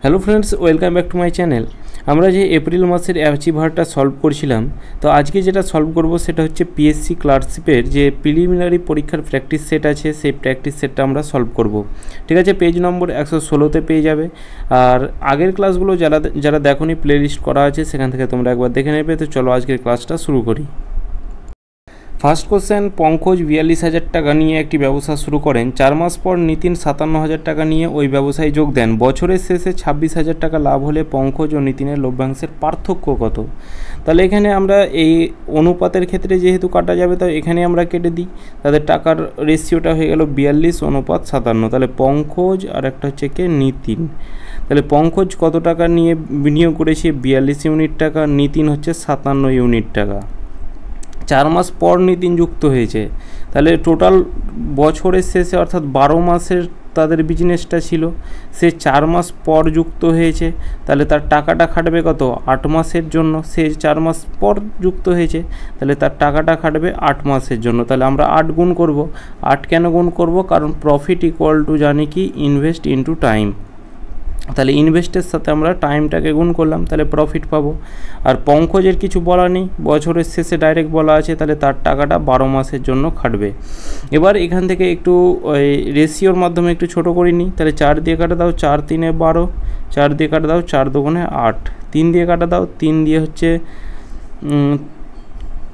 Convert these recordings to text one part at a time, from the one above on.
Hello friends, welcome back to my channel. আমরা যে April মাসের অ্যাচিভারটা সলভ করছিলাম, তো আজকে যেটা সলভ করব সেটা হচ্ছে পিএসসি ক্লার্কশিপের যে প্রিলিমিনারি পরীক্ষার প্র্যাকটিস সেট আছে, সেই প্র্যাকটিস সেটটা আমরা সলভ করব। ঠিক আছে, পেজ নম্বর 116তে পেয়ে যাবে। আর আগের ক্লাসগুলো যারা দেখোনি, প্লে লিস্ট করা আছে, সেখান থেকে তোমরা একবার দেখে নেবে। তো চলো আজকের ক্লাসটা শুরু করি। ফার্স্ট কোশ্চেন, পঙ্কজ 42,000 টাকা নিয়ে একটি ব্যবসা শুরু করেন। 4 মাস পর নিতিন 57,000 টাকা নিয়ে ওই ব্যবসায় যোগ দেন। বছরের শেষে 26,000 টাকা লাভ হলে পঙ্কজ ও নিতিনের লভ্যাংশের পার্থক্য কত? তাহলে এখানে আমরা এই অনুপাতের ক্ষেত্রে যেহেতু কাটা যাবে, তাই এখানে আমরা কেটে দিই। তাদের টাকার রেশিওটা হয়ে গেল 42:57। তাহলে পঙ্কজ আর একটা হচ্ছে কে, নিতিন। তাহলে পঙ্কজ কত টাকা নিয়ে বিনিয়োগ করেছে? 42 ইউনিট টাকা। নিতিন হচ্ছে 57 ইউনিট টাকা। 4 মাস পর নিতিন যুক্ত হয়েছে। তাহলে টোটাল বছরের শেষে অর্থাৎ 12 মাসের তাদের বিজনেসটা ছিল, সে 4 মাস পর যুক্ত হয়েছে। তাহলে তার টাকাটা খাটবে কত? 8 মাসের জন্য। সে 4 মাস পর যুক্ত হয়েছে, তাহলে তার টাকাটা খাটবে 8 মাসের জন্য। তাহলে আমরা 8 গুণ করব। 8 কেন গুণ করব? কারণ প্রফিট ইকুয়াল টু জানি কি, ইনভেস্ট ইনটু টাইম। তাহলে ইনভেস্টের সাথে আমরা টাইমটাকে গুণ করলাম, তাহলে প্রফিট পাবো। আর পঙ্কজের কিছু বলা নেই, বছরের শেষে ডাইরেক্ট বলা আছে, তাহলে তার টাকাটা 12 মাসের জন্য খাটবে। এবার এখান থেকে একটু ওই রেশিওর মাধ্যমে একটু ছোটো করে নিই। তাহলে 4 দিয়ে কাটা দাও, 4 3 12, 4 দিয়ে কাটা দাও, 4 2 8, 3 দিয়ে কাটা দাও, 3 দিয়ে হচ্ছে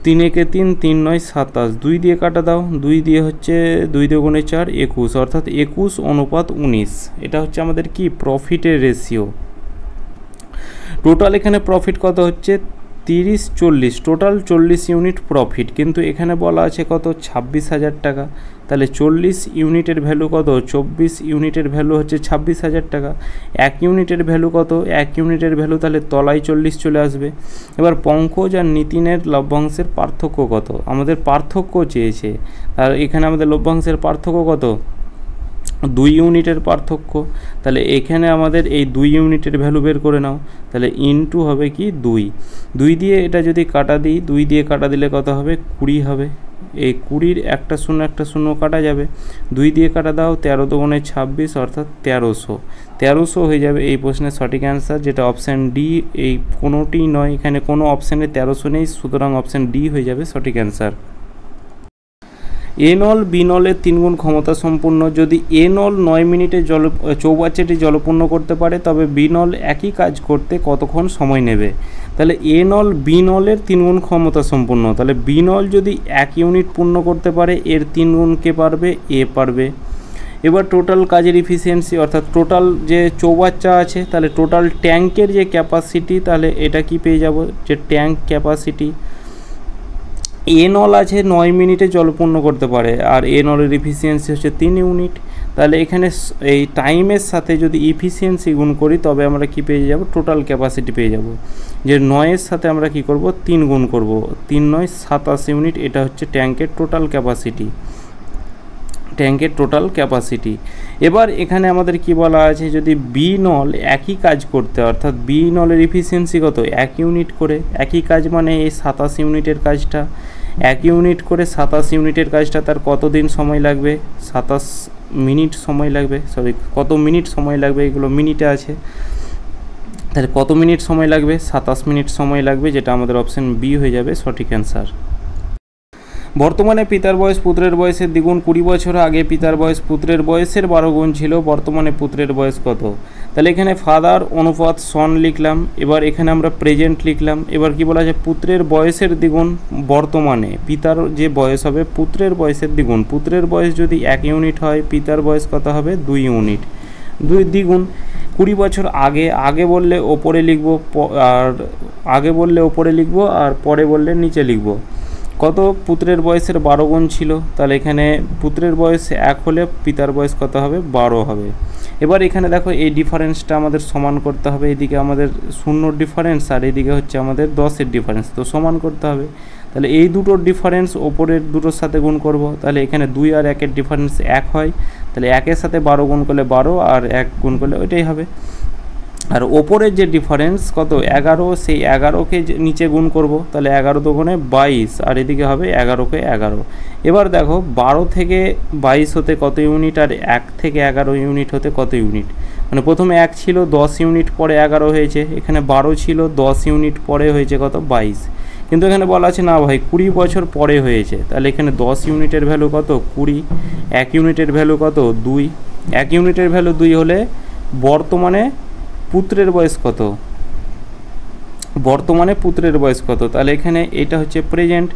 3 1 3, 3 9 27, 2 দিয়ে কাটা দাও, 2 দিয়ে হচ্ছে 2 2 4 21, অর্থাৎ 21:19। এটা হচ্ছে আমাদের কি, প্রফিটের রেশিও। টোটাল এখানে প্রফিট কত হচ্ছে? 30 40, টোটাল 40 ইউনিট প্রফিট। কিন্তু এখানে বলা আছে কত? 26,000 টাকা। তাহলে 40 ইউনিটের ভ্যালু কত? 24 ইউনিটের ভ্যালু হচ্ছে 26,000 টাকা। 1 ইউনিটের ভ্যালু কত? 1 ইউনিটের ভ্যালু তাহলে তলায় 40 চলে আসবে। এবার পঙ্কজ আর নিতিনের লভ্যাংশের পার্থক্য কত? আমাদের পার্থক্য চেয়েছে। আর এখানে আমাদের লভ্যাংশের পার্থক্য কত? 2 ইউনিটের পার্থক্য। তাহলে এখানে আমাদের এই 2 ইউনিটের ভ্যালু বের করে নাও। তাহলে ইনটু হবে কি 2 দিয়ে এটা যদি কাটা দিই, 2 দিয়ে কাটা দিলে কত হবে? 20 হবে। এই 20-র একটা শূন্য কাটা যাবে। 2 দিয়ে কাটা দাও, 13 2 26, অর্থাৎ 1300 হয়ে যাবে এই প্রশ্নের সঠিক অ্যান্সার, যেটা অপশান ডি। এই কোনোটি নয়, এখানে কোনো অপশানে 1300 নেই, সুতরাং অপশান ডি হয়ে যাবে সঠিক অ্যান্সার। এ নল বি নলের 3 গুণ ক্ষমতা সম্পূর্ণ। যদি এ নল 9 মিনিটে চৌবাচ্চাটি জলপূর্ণ করতে পারে, তবে বি নল একই কাজ করতে কতক্ষণ সময় নেবে? তাহলে এ নল বি নলের 3 গুণ ক্ষমতা সম্পূর্ণ। তাহলে বি নল যদি 1 ইউনিট পূর্ণ করতে পারে, এর 3 গুণ কে পারবে? এ পারবে। এবার টোটাল কাজের ইফিসিয়েন্সি, অর্থাৎ টোটাল যে চৌবাচ্চা আছে, তাহলে টোটাল ট্যাঙ্কের যে ক্যাপাসিটি, তাহলে এটা কি পেয়ে যাব? যে ট্যাঙ্ক ক্যাপাসিটি। এ নল আছে 9 মিনিটে জলপূর্ণ করতে পারে, আর এ নলের ইফিসিয়েন্সি হচ্ছে 3 ইউনিট। তাহলে এখানে এই টাইমের সাথে যদি ইফিসিয়েন্সি গুণ করি, তবে আমরা কি পেয়ে যাব? টোটাল ক্যাপাসিটি পেয়ে যাব। যে 9-এর সাথে আমরা কি করব? 3 গুণ করব। 3 9 27 ইউনিট। এটা হচ্ছে ট্যাঙ্কের টোটাল ক্যাপাসিটি। এবার এখানে আমাদের কি বলা আছে? যদি বি নল একই কাজ করতে, অর্থাৎ বি নলের ইফিসিয়েন্সি কত? 1 ইউনিট করে। একই কাজ মানে এই 27 ইউনিটের কাজটা 1 ইউনিট করে, 27 ইউনিটের কাজটা তার কত দিন সময় লাগবে? 27 মিনিট সময় লাগবে। কত মিনিট সময় লাগবে, এগুলো মিনিটে আছে। তাহলে কত মিনিট সময় লাগবে? 27 মিনিট সময় লাগবে, যেটা আমাদের অপশান বি হয়ে যাবে সঠিক অ্যান্সার। বর্তমানে পিতার বয়স পুত্রের বয়সের দ্বিগুণ। 20 বছর আগে পিতার বয়স পুত্রের বয়সের 12 গুণ ছিল। বর্তমানে পুত্রের বয়স কত? তাহলে এখানে ফাদার অনুপাত সন লিখলাম। এবার এখানে আমরা প্রেজেন্ট লিখলাম। এবার কি বলা আছে? পুত্রের বয়সের দ্বিগুণ বর্তমানে পিতার যে বয়স হবে, পুত্রের বয়সের দ্বিগুণ। পুত্রের বয়স যদি 1 ইউনিট হয়, পিতার বয়স কত হবে? 2 ইউনিট। 2 দ্বিগুণ। 20 বছর আগে বললে ওপরে লিখব, আর আগে বললে ওপরে লিখব, আর পরে বললে নিচে লিখব। কত? পুত্রের বয়সের 12 গুণ ছিল। তাহলে এখানে পুত্রের বয়স 1 হলে পিতার বয়স কত হবে? 12 হবে। এবার এখানে দেখো, এই ডিফারেন্সটা আমাদের সমান করতে হবে। এদিকে আমাদের 0 ডিফারেন্স, আর এদিকে হচ্ছে আমাদের 10-এর ডিফারেন্স, তো সমান করতে হবে। তাহলে এই দুটোর ডিফারেন্স ওপরের দুটোর সাথে গুণ করব। তাহলে এখানে 2 আর 1-এর ডিফারেন্স 1 হয়। তাহলে 1-এর সাথে 12 গুণ করলে 12, আর 1 গুণ করলে ওইটাই হবে। আর ওপরের যে ডিফারেন্স কত? 11, সেই 11কে নিচে গুণ করব। তাহলে 11 দুগুণে 22, আর এদিকে হবে 11কে 11। এবার দেখো 12 থেকে 22 হতে কত ইউনিট, আর 1 থেকে 11 ইউনিট হতে কত ইউনিট? মানে প্রথমে 1 ছিল 10 ইউনিট পরে 11 হয়েছে, এখানে 12 ছিল 10 ইউনিট পরে হয়েছে কত 22, কিন্তু এখানে বলা আছে না ভাই 20 বছর পরে হয়েছে, তাহলে এখানে 10 ইউনিটের ভ্যালু কত 20, 1 ইউনিটের ভ্যালু কত 2, 1 ইউনিটের ভ্যালু 2 হলে বর্তমানে পুত্রের বয়স কত, বর্তমানে পুত্রের বয়স কত, তাহলে এখানে এটা হচ্ছে প্রেজেন্ট,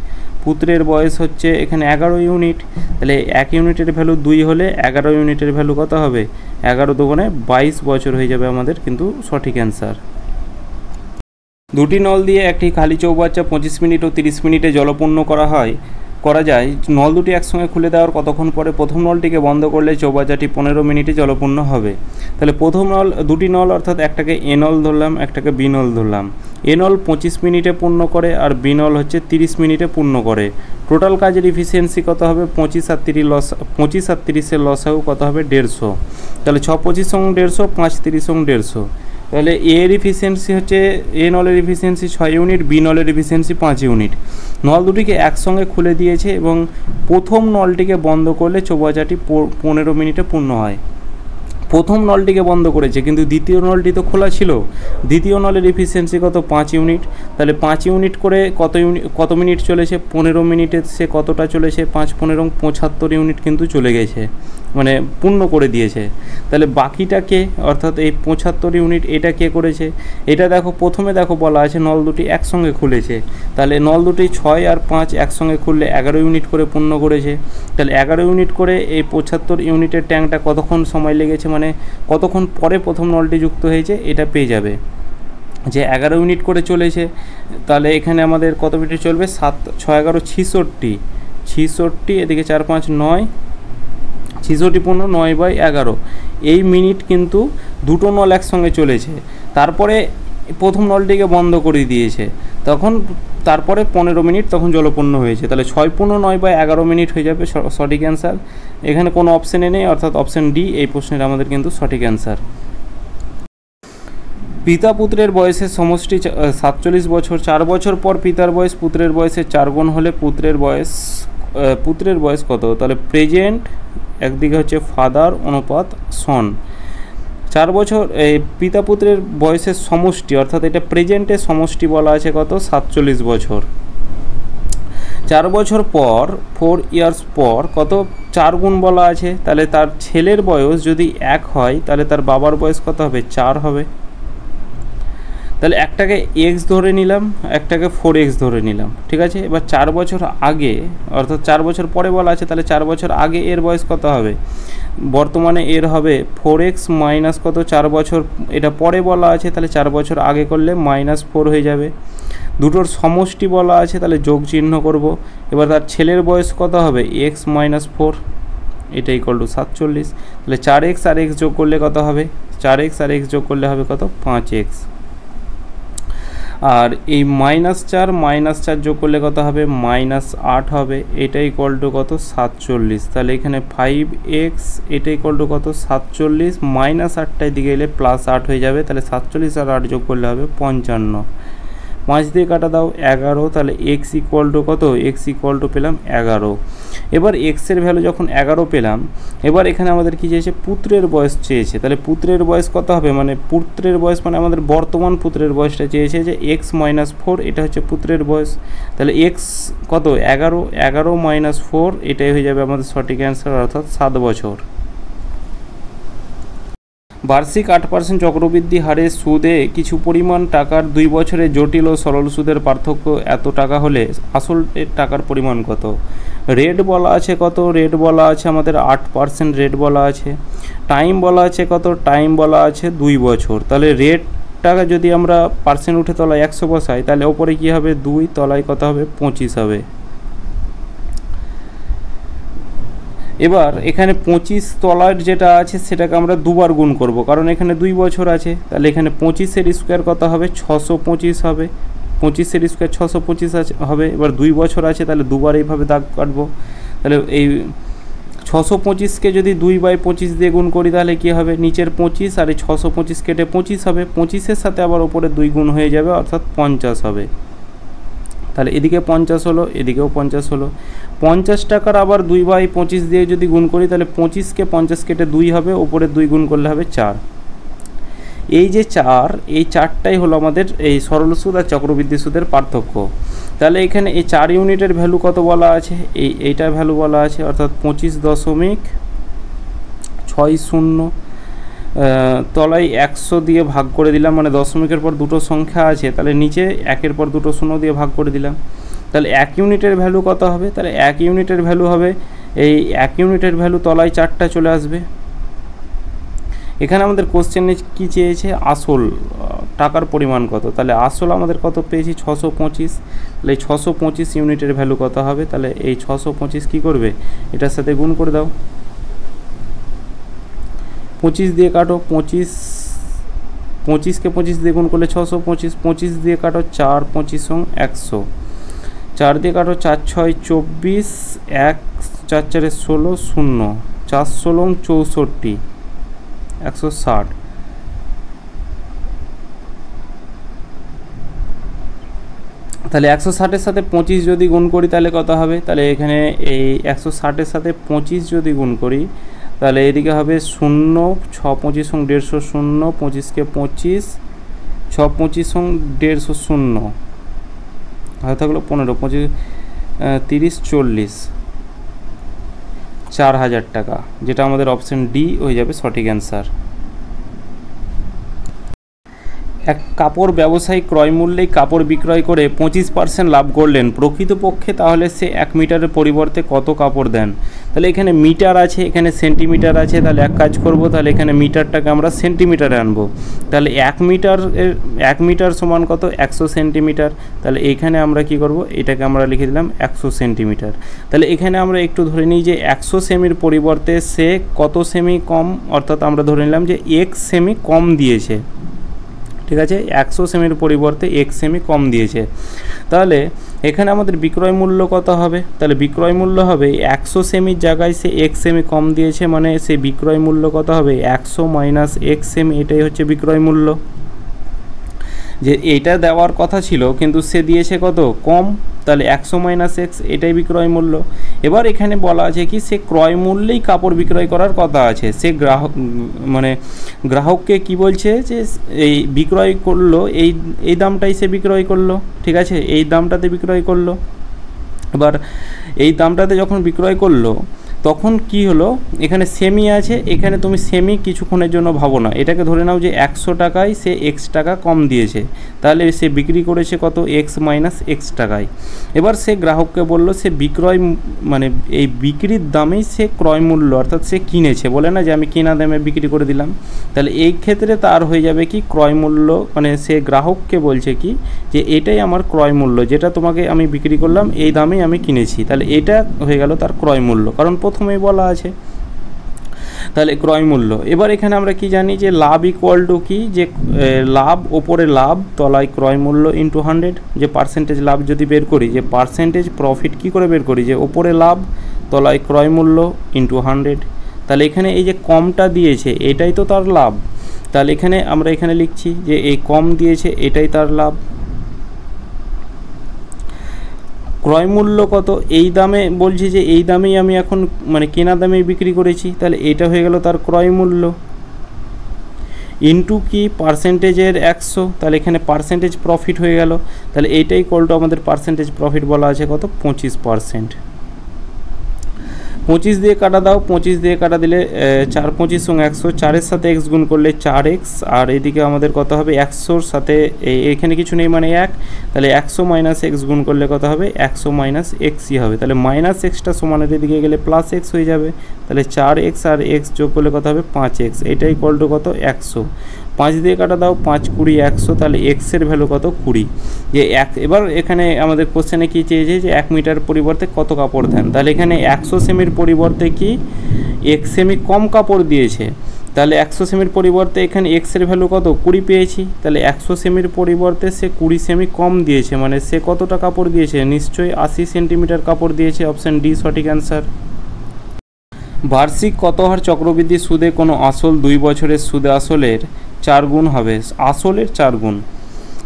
পুত্রের বয়স হচ্ছে এখানে 11 ইউনিট, তাহলে 1 ইউনিটের ভ্যালু 2 হলে 11 ইউনিটের ভ্যালু কত হবে 11 দুগুণে 22 বছর হয়ে যাবে আমাদের কিন্তু সঠিক অ্যান্সার। দুটি নল দিয়ে একটি খালি চৌবাচ্চা 25 মিনিট ও 30 মিনিটে জলপূর্ণ করা যায়। নল দুটি একসঙ্গে খুলে দেওয়ার কতক্ষণ পরে প্রথম নলটিকে বন্ধ করলে চৌবাচ্চাটি 15 মিনিটে জলপূর্ণ হবে। তাহলে প্রথম নল, দুটি নল অর্থাৎ একটাকে এ নল ধরলাম, একটাকে বি নল ধরলাম। এ নল 25 মিনিটে পূর্ণ করে আর বি নল হচ্ছে 30 মিনিটে পূর্ণ করে। টোটাল কাজের ইফিসিয়েন্সি কত হবে 25 আর 30-এর লসাগু কত হবে 150। তাহলে 6 25 সঙ্গে 150, 5 30 সঙ্গে 150। তাহলে এর ইফিসিয়েন্সি হচ্ছে, এ নলের ইফিসিয়েন্সি 6 ইউনিট, বি নলের ইফিসিয়েন্সি 5 ইউনিট। নল দুটিকে একসঙ্গে খুলে দিয়েছে এবং প্রথম নলটিকে বন্ধ করলে চৌবাচ্চাটি 15 মিনিটে পূর্ণ হয়। প্রথম নলটিকে বন্ধ করেছে কিন্তু দ্বিতীয় নলটি তো খোলা ছিল, দ্বিতীয় নলের ইফিসিয়েন্সি কত 5 ইউনিট, তাহলে 5 ইউনিট করে কত মিনিট চলেছে 15 মিনিটে সে কতটা চলেছে 5 15 75 ইউনিট কিন্তু চলে গেছে, মানে পূর্ণ করে দিয়েছে। তাহলে বাকিটা কে, অর্থাৎ এই 75 ইউনিট এটা কে করেছে, এটা দেখো প্রথমে দেখো বলা আছে নল দুটি একসঙ্গে খুলেছে, তাহলে নল দুটি 6 আর 5 একসঙ্গে খুললে 11 ইউনিট করে পূর্ণ করেছে। তাহলে 11 ইউনিট করে এই 75 ইউনিটের ট্যাঙ্কটা কতক্ষণ সময় লেগেছে, মানে কতক্ষণ পরে প্রথম নলটি যুক্ত হয়েছে এটা পেয়ে যাবে যে 11 ইউনিট করে চলেছে। তাহলে এখানে আমাদের কত মিনিট চলবে 7 6 11 66, এদিকে 4 5 9, 66 পূর্ণ 9/11 এই মিনিট কিন্তু দুটো নল একসঙ্গে চলেছে। তারপরে প্রথম নলটিকে বন্ধ করে দিয়েছে, তারপরে 15 মিনিট তখন জলপূর্ণ হয়েছে। তাহলে 6 পূর্ণ 9/11 মিনিট হয়ে যাবে সঠিক অ্যান্সার। এখানে কোনো অপশানে নেই, অর্থাৎ অপশান ডি এই প্রশ্নের আমাদের কিন্তু সঠিক অ্যান্সার। পিতা পুত্রের বয়সের সমষ্টি 47 বছর। 4 বছর পর পিতার বয়স পুত্রের বয়সের 4 গুণ হলে পুত্রের বয়স কত, তাহলে প্রেজেন্ট একদিকে হচ্ছে ফাদার অনুপাত সন। 4 বছর এই পিতা পুত্রের বয়সের সমষ্টি, অর্থাৎ এটা প্রেজেন্টের সমষ্টি বলা আছে কত 47 বছর। 4 বছর পর 4 ইয়ার্স পর কত 4 গুণ বলা আছে, তাহলে তার ছেলের বয়স যদি 1 হয় তাহলে তার বাবার বয়স কত হবে 4 হবে। তাহলে একটাকে এক্স ধরে নিলাম, একটাকে 4x ধরে নিলাম, ঠিক আছে। এবার 4 বছর আগে, অর্থাৎ 4 বছর পরে বলা আছে, তাহলে 4 বছর আগে এর বয়স কত হবে, বর্তমানে এর হবে 4x মাইনাস কত 4 বছর, এটা পরে বলা আছে তাহলে 4 বছর আগে করলে -4 হয়ে যাবে। দুটোর সমষ্টি বলা আছে তাহলে যোগ চিহ্ন করব। এবার তার ছেলের বয়স কত হবে x - 4, এটা = 47। তাহলে 4x আর x যোগ করলে কত হবে, 4x আর x যোগ করলে হবে কত 5x। আর এই -4 যোগ করলে কত হবে -8 হবে, এটা = কত 47। তাহলে এখানে 5x, এটা = কত 47, -8টার দিকে এলে +8 হয়ে যাবে, তাহলে 47 আর 8 যোগ করলে হবে 55। 5 দিয়ে কাটা দাও 11, তাহলে x = কত, x = পেলাম 11। এবার x এর ভ্যালু যখন 11 পেলাম, এবার এখানে আমাদের কি চেয়েছে পুত্রের বয়স চেয়েছে, তাহলে পুত্রের বয়স কত হবে, মানে পুত্রের বয়স মানে আমাদের বর্তমান পুত্রের বয়সটা চেয়েছে যে x - 4, এটা হচ্ছে পুত্রের বয়স। তাহলে x কত 11 - 4, এটাই হয়ে যাবে আমাদের সঠিক অ্যান্সার, অর্থাৎ 7 বছর। বার্ষিক 8% চক্রবৃদ্ধি হারে সুদে কিছু পরিমাণ টাকার 2 বছরে জটিল ও সরল সুদের পার্থক্য এত টাকা হলে আসল টাকার পরিমাণ কত। রেট বলা আছে কত, রেট বলা আছে আমাদের 8% রেট বলা আছে। টাইম বলা আছে কত, টাইম বলা আছে 2 বছর। তাহলে রেট টাকা যদি আমরা পার্সেন্ট উঠে তলায় 100 বসাই, তাহলে ওপরে কি হবে 2, তলায় কত হবে 25 হবে। এবার এখানে 25 তলার যেটা আছে সেটাকে আমরা দুবার গুণ করব, কারণ এখানে 2 বছর আছে। তাহলে এখানে 25-এর স্কোয়ার কত হবে 625 হবে, 25-এর স্কোয়ার 625 আছে হবে। এবার 2 বছর আছে, তাহলে দুবার এইভাবে দাগ কাটবো। তাহলে এই 625কে যদি 2/25 দিয়ে গুণ করি তাহলে কী হবে, নিচের 25 আর এই 625 কেটে 25 হবে, 25-এর সাথে আবার ওপরে 2 গুণ হয়ে যাবে, অর্থাৎ 50 হবে। তাহলে এদিকে 50 হলো, এদিকেও 50 হলো। 50 টাকার আবার 2/25 দিয়ে যদি গুণ করি তাহলে 25কে 50 কেটে 2 হবে, ওপরে 2 গুণ করলে হবে 4। এই যে চার, এই চারটাই হলো আমাদের এই সরল সুদ আর চক্রবৃদ্ধি সুদের পার্থক্য। তাহলে এখানে এই 4 ইউনিটের ভ্যালু কত বলা আছে, এইটার ভ্যালু বলা আছে অর্থাৎ 25.60, তলায় 100 দিয়ে ভাগ করে দিলাম, মানে দশমিকের পর দুটো সংখ্যা আছে, তাহলে নিচে একের পর দুটো শূন্য দিয়ে ভাগ করে দিলাম। তাহলে 1 ইউনিটের ভ্যালু কত হবে, তাহলে 1 ইউনিটের ভ্যালু হবে এই 1 ইউনিটের ভ্যালু তলায় 4টা চলে আসবে। এখানে আমাদের কোশ্চেনে কি চেয়েছে, আসল টাকার পরিমাণ কত, তাহলে আসল আমাদের কত পেয়েছি 625, তাহলে এই 625 ইউনিটের ভ্যালু কত হবে, তাহলে এই 625 কী করবে, এটার সাথে গুণ করে দাও, 25 দিয়ে কাটো, 25কে 25 দিয়ে গুণ করলে 625, 25 দিয়ে কাটো 4 25 100, 4 দিয়ে কাটো 4 6 24, 1 4 4 16 0, 4 16 64 160। তাহলে 160-এর সাথে 25 যদি গুণ করি তাহলে কত হবে, তাহলে এখানে এই 160-এর সাথে 25 যদি গুণ করি তাহলে এদিকে হবে 0, 6 25 150 0, 25কে 25, 6 25 150 0, হয়ে থাকলো 15, 25 30 40, 4000 টাকা, যেটা আমাদের অপশন ডি হয়ে যাবে সঠিক অ্যান্সার। এক কাপড় ব্যবসায়ী ক্রয় মূল্যেই কাপড় বিক্রয় করে 25% লাভ করলেন, প্রকৃতপক্ষে তাহলে সে 1 মিটারের পরিবর্তে কত কাপড় দেন। তাহলে এখানে মিটার আছে, এখানে সেন্টিমিটার আছে, তাহলে এক কাজ করব, তাহলে এখানে মিটারটাকে আমরা সেন্টিমিটারে আনবো। তাহলে 1 মিটার সমান কত, 100 সেন্টিমিটার। তাহলে এইখানে আমরা কি করব, এটাকে আমরা লিখে দিলাম 100 সেন্টিমিটার। তাহলে এখানে আমরা একটু ধরে নিই যে 100 সেমির পরিবর্তে সে কত সেমি কম, অর্থাৎ আমরা ধরে নিলাম যে 1 সেমি কম দিয়েছে, ঠিক আছে, 100 সেমির পরিবর্তে 1 সেমি কম দিয়েছে। তাহলে এখানে আমাদের বিক্রয় মূল্য কত হবে, তাহলে বিক্রয় মূল্য হবে 100 সেমির জায়গায় সে 1 সেমি কম দিয়েছে, মানে সে বিক্রয় মূল্য কত হবে 100 মাইনাস 1 সেমি, এটাই হচ্ছে বিক্রয় মূল্য। যে এটা দেওয়ার কথা ছিল কিন্তু সে দিয়েছে কত কম, তাহলে 100 মাইনাস এক্স, এটাই বিক্রয় মূল্য। এবার এখানে বলা আছে কি সে ক্রয় মূল্যেই কাপড় বিক্রয় করার কথা আছে, সে গ্রাহককে কি বলছে যে এই বিক্রয় করলো, এই দামটাই সে বিক্রয় করলো, ঠিক আছে, এই দামটাতে বিক্রয় করলো। এবার এই দামটাতে যখন বিক্রয় করলো তখন কি হলো, এখানে সেমি আছে, এখানে তুমি সেমি কিছুক্ষণের জন্য ভাবো না, এটাকে ধরে নাও যে 100 টাকায় সে এক্স টাকা কম দিয়েছে, তাহলে সে বিক্রি করেছে কত এক্স মাইনাস এক্স টাকায়। এবার সে গ্রাহককে বললো সে বিক্রয় মানে এই বিক্রির দামেই সে ক্রয় মূল্য, অর্থাৎ সে কিনেছে, বলে না যে আমি কেনা দামে বিক্রি করে দিলাম, তাহলে এই ক্ষেত্রে তার হয়ে যাবে কি ক্রয় মূল্য, মানে সে গ্রাহককে বলছে কি যে এটাই আমার ক্রয় মূল্য, যেটা তোমাকে আমি বিক্রি করলাম এই দামেই আমি কিনেছি, তাহলে এটা হয়ে গেল তার ক্রয় মূল্য, কারণ প্রথমেই বলা আছে। তাহলে ক্রয় মূল্য। এবার এখানে আমরা কি জানি যে লাভ ইকুয়াল টু কি, যে লাভ ওপরে লাভ তলায় ক্রয় মূল্য ইন্টু 100, যে পার্সেন্টেজ লাভ যদি বের করি, যে পার্সেন্টেজ প্রফিট কি করে বের করি, যে ওপরে লাভ তলায় ক্রয় মূল্য ইন্টু 100। তাহলে এখানে এই যে কমটা দিয়েছে এটাই তো তার লাভ, তাহলে এখানে আমরা এখানে লিখছি যে এই কম দিয়েছে এটাই তার লাভ। ক্রয় মূল্য কত, এই দামে বলছি যে এই দামেই আমি এখন মানে কেনা দামেই বিক্রি করেছি, তাহলে এটা হয়ে গেল তার ক্রয় মূল্য, ইন্টু কি পার্সেন্টেজের 100, তাহলে এখানে পার্সেন্টেজ প্রফিট হয়ে গেল, তাহলে এইটাই কলটা আমাদের পার্সেন্টেজ প্রফিট বলা আছে কত 25%। 25 দিয়ে কাটা দাও, 25 দিয়ে কাটা দিলে 4 25 100, 4-এর সাথে এক্স গুণ করলে 4x, আর এদিকে আমাদের কত হবে 100-র সাথে এখানে কিছু নেই মানে 1, তাহলে 100 মাইনাস এক্স গুণ করলে কত হবে 100 মাইনাস এক্সই হবে, তাহলে মাইনাস এক্সটা সমানের এদিকে গেলে প্লাস এক্স হয়ে যাবে, তাহলে 4x আর এক্স যোগ করলে কত হবে 5x, এটাই কলটো কত 100। 5 দিয়ে কাটা দাও, 5 20 100, তাহলে এক্সের ভ্যালু কত 20। যে এবার এখানে আমাদের কোশ্চেনে কী চেয়েছে যে 1 মিটার পরিবর্তে কত কাপড় দেন, তাহলে এখানে 100 সেমির পরিবর্তে কি 1 সেমি কম কাপড় দিয়েছে, তাহলে 100 সেমির পরিবর্তে এখানে এক্সের ভ্যালু কত 20 পেয়েছি, তাহলে 100 সেমির পরিবর্তে সে 20 সেমি কম দিয়েছে, মানে সে কতটা কাপড় দিয়েছে, নিশ্চয়ই 80 সেন্টিমিটার কাপড় দিয়েছে, অপশান ডি সঠিক অ্যান্সার। বার্ষিক কত হার চক্রবৃদ্ধি সুদে কোনো আসল 2 বছরের সুদে আসলের 4 গুণ হবে, আসলের 4 গুণ।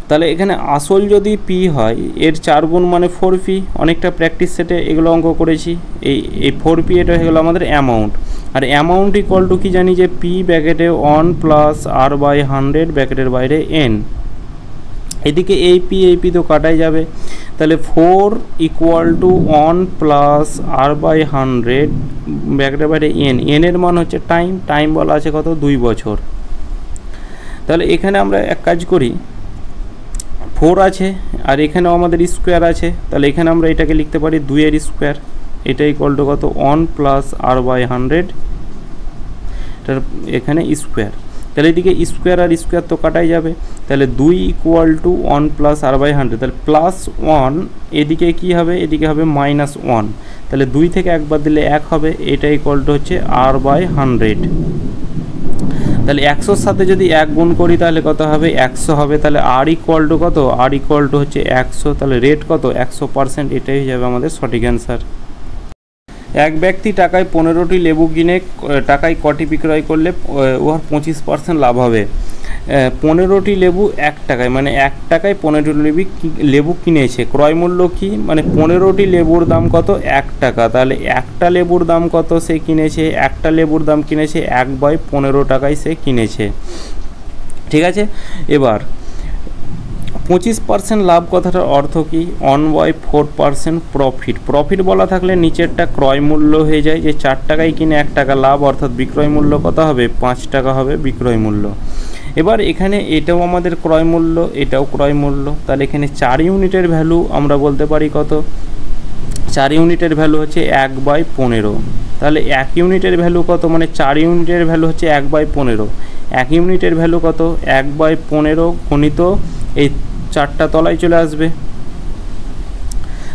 তাহলে এখানে আসল যদি পি হয় এর 4 গুণ মানে 4p। অনেকটা প্র্যাকটিস সেটে এগুলো অঙ্ক করেছি। এই 4p এটা হয়ে গেলো আমাদের অ্যামাউন্ট। আর অ্যামাউন্ট ইকুয়াল টু কি জানি যে পি ব্র্যাকেটে 1 প্লাস আর বাই 100 ব্র্যাকেটের বাইরে এন। এদিকে এই পি তো কাটাই যাবে, তাহলে 4 ইকুয়াল টু 1 প্লাস আর বাই 100 ব্র্যাকেটের বাইরে এন। এনের মান হচ্ছে টাইম বলা আছে কত 2 বছর। তাহলে এখানে আমরা এক কাজ করি, 4 আছে আর এখানেও আমাদের স্কোয়ার আছে, তাহলে এখানে আমরা এটাকে লিখতে পারি 2 এর স্কোয়ার। এটা ইকুয়াল টু কত 1 প্লাস আর বাই 100 এটার এখানে স্কোয়ার। তাহলে এদিকে স্কোয়ার আর স্কোয়ার তো কাটাই যাবে, তাহলে 2 ইকুয়াল টু 1 প্লাস আর বাই 100, তাহলে প্লাস 1 এদিকে কি হবে, এদিকে হবে -1, তাহলে 2 থেকে একবার দিলে 1 হবে। এটা ইকুয়াল টু হচ্ছে আর বাই 100। তাহলে 100-র সাথে যদি 1 গুণ করি তাহলে কত হবে 100 হবে। তাহলে আর ইকুয়াল টু কত, আর ইকুয়াল টু হচ্ছে 100। তাহলে রেট কত 100%, এটাই হয়ে যাবে আমাদের সঠিক অ্যান্সার। এক ব্যক্তি টাকায় 15টি লেবু কিনে টাকায় কটি বিক্রয় করলে ওর 25% লাভ হবে। 15টি লেবু 1 টাকায়, মানে 1 টাকায় 15টি লেবু কিনেছে। ক্রয় মূল্য কি, মানে 15টি লেবুর দাম কত 1 টাকা। তাহলে একটা লেবুর দাম কত সে কিনেছে, একটা লেবুর দাম কিনেছে 1/15 টাকায় সে কিনেছে। ঠিক আছে, এবার 25% লাভ কথাটার অর্থ কি, 1/4% প্রফিট বলা থাকলে নিচেরটা ক্রয় মূল্য হয়ে যায়, যে 4 টাকায় কিনে 1 টাকা লাভ, অর্থাৎ বিক্রয় মূল্য কত হবে 5 টাকা হবে বিক্রয় মূল্য। এবার এখানে এটাও আমাদের ক্রয় মূল্য, এটাও ক্রয় মূল্য, তাহলে এখানে 4 ইউনিটের ভ্যালু আমরা বলতে পারি কত, 4 ইউনিটের ভ্যালু হচ্ছে 1/15। তাহলে 1 ইউনিটের ভ্যালু কত, মানে 4 ইউনিটের ভ্যালু হচ্ছে 1/15। 1 ইউনিটের ভ্যালু কত 1/15 গণিত এই 4টা তলায় চলে আসবে।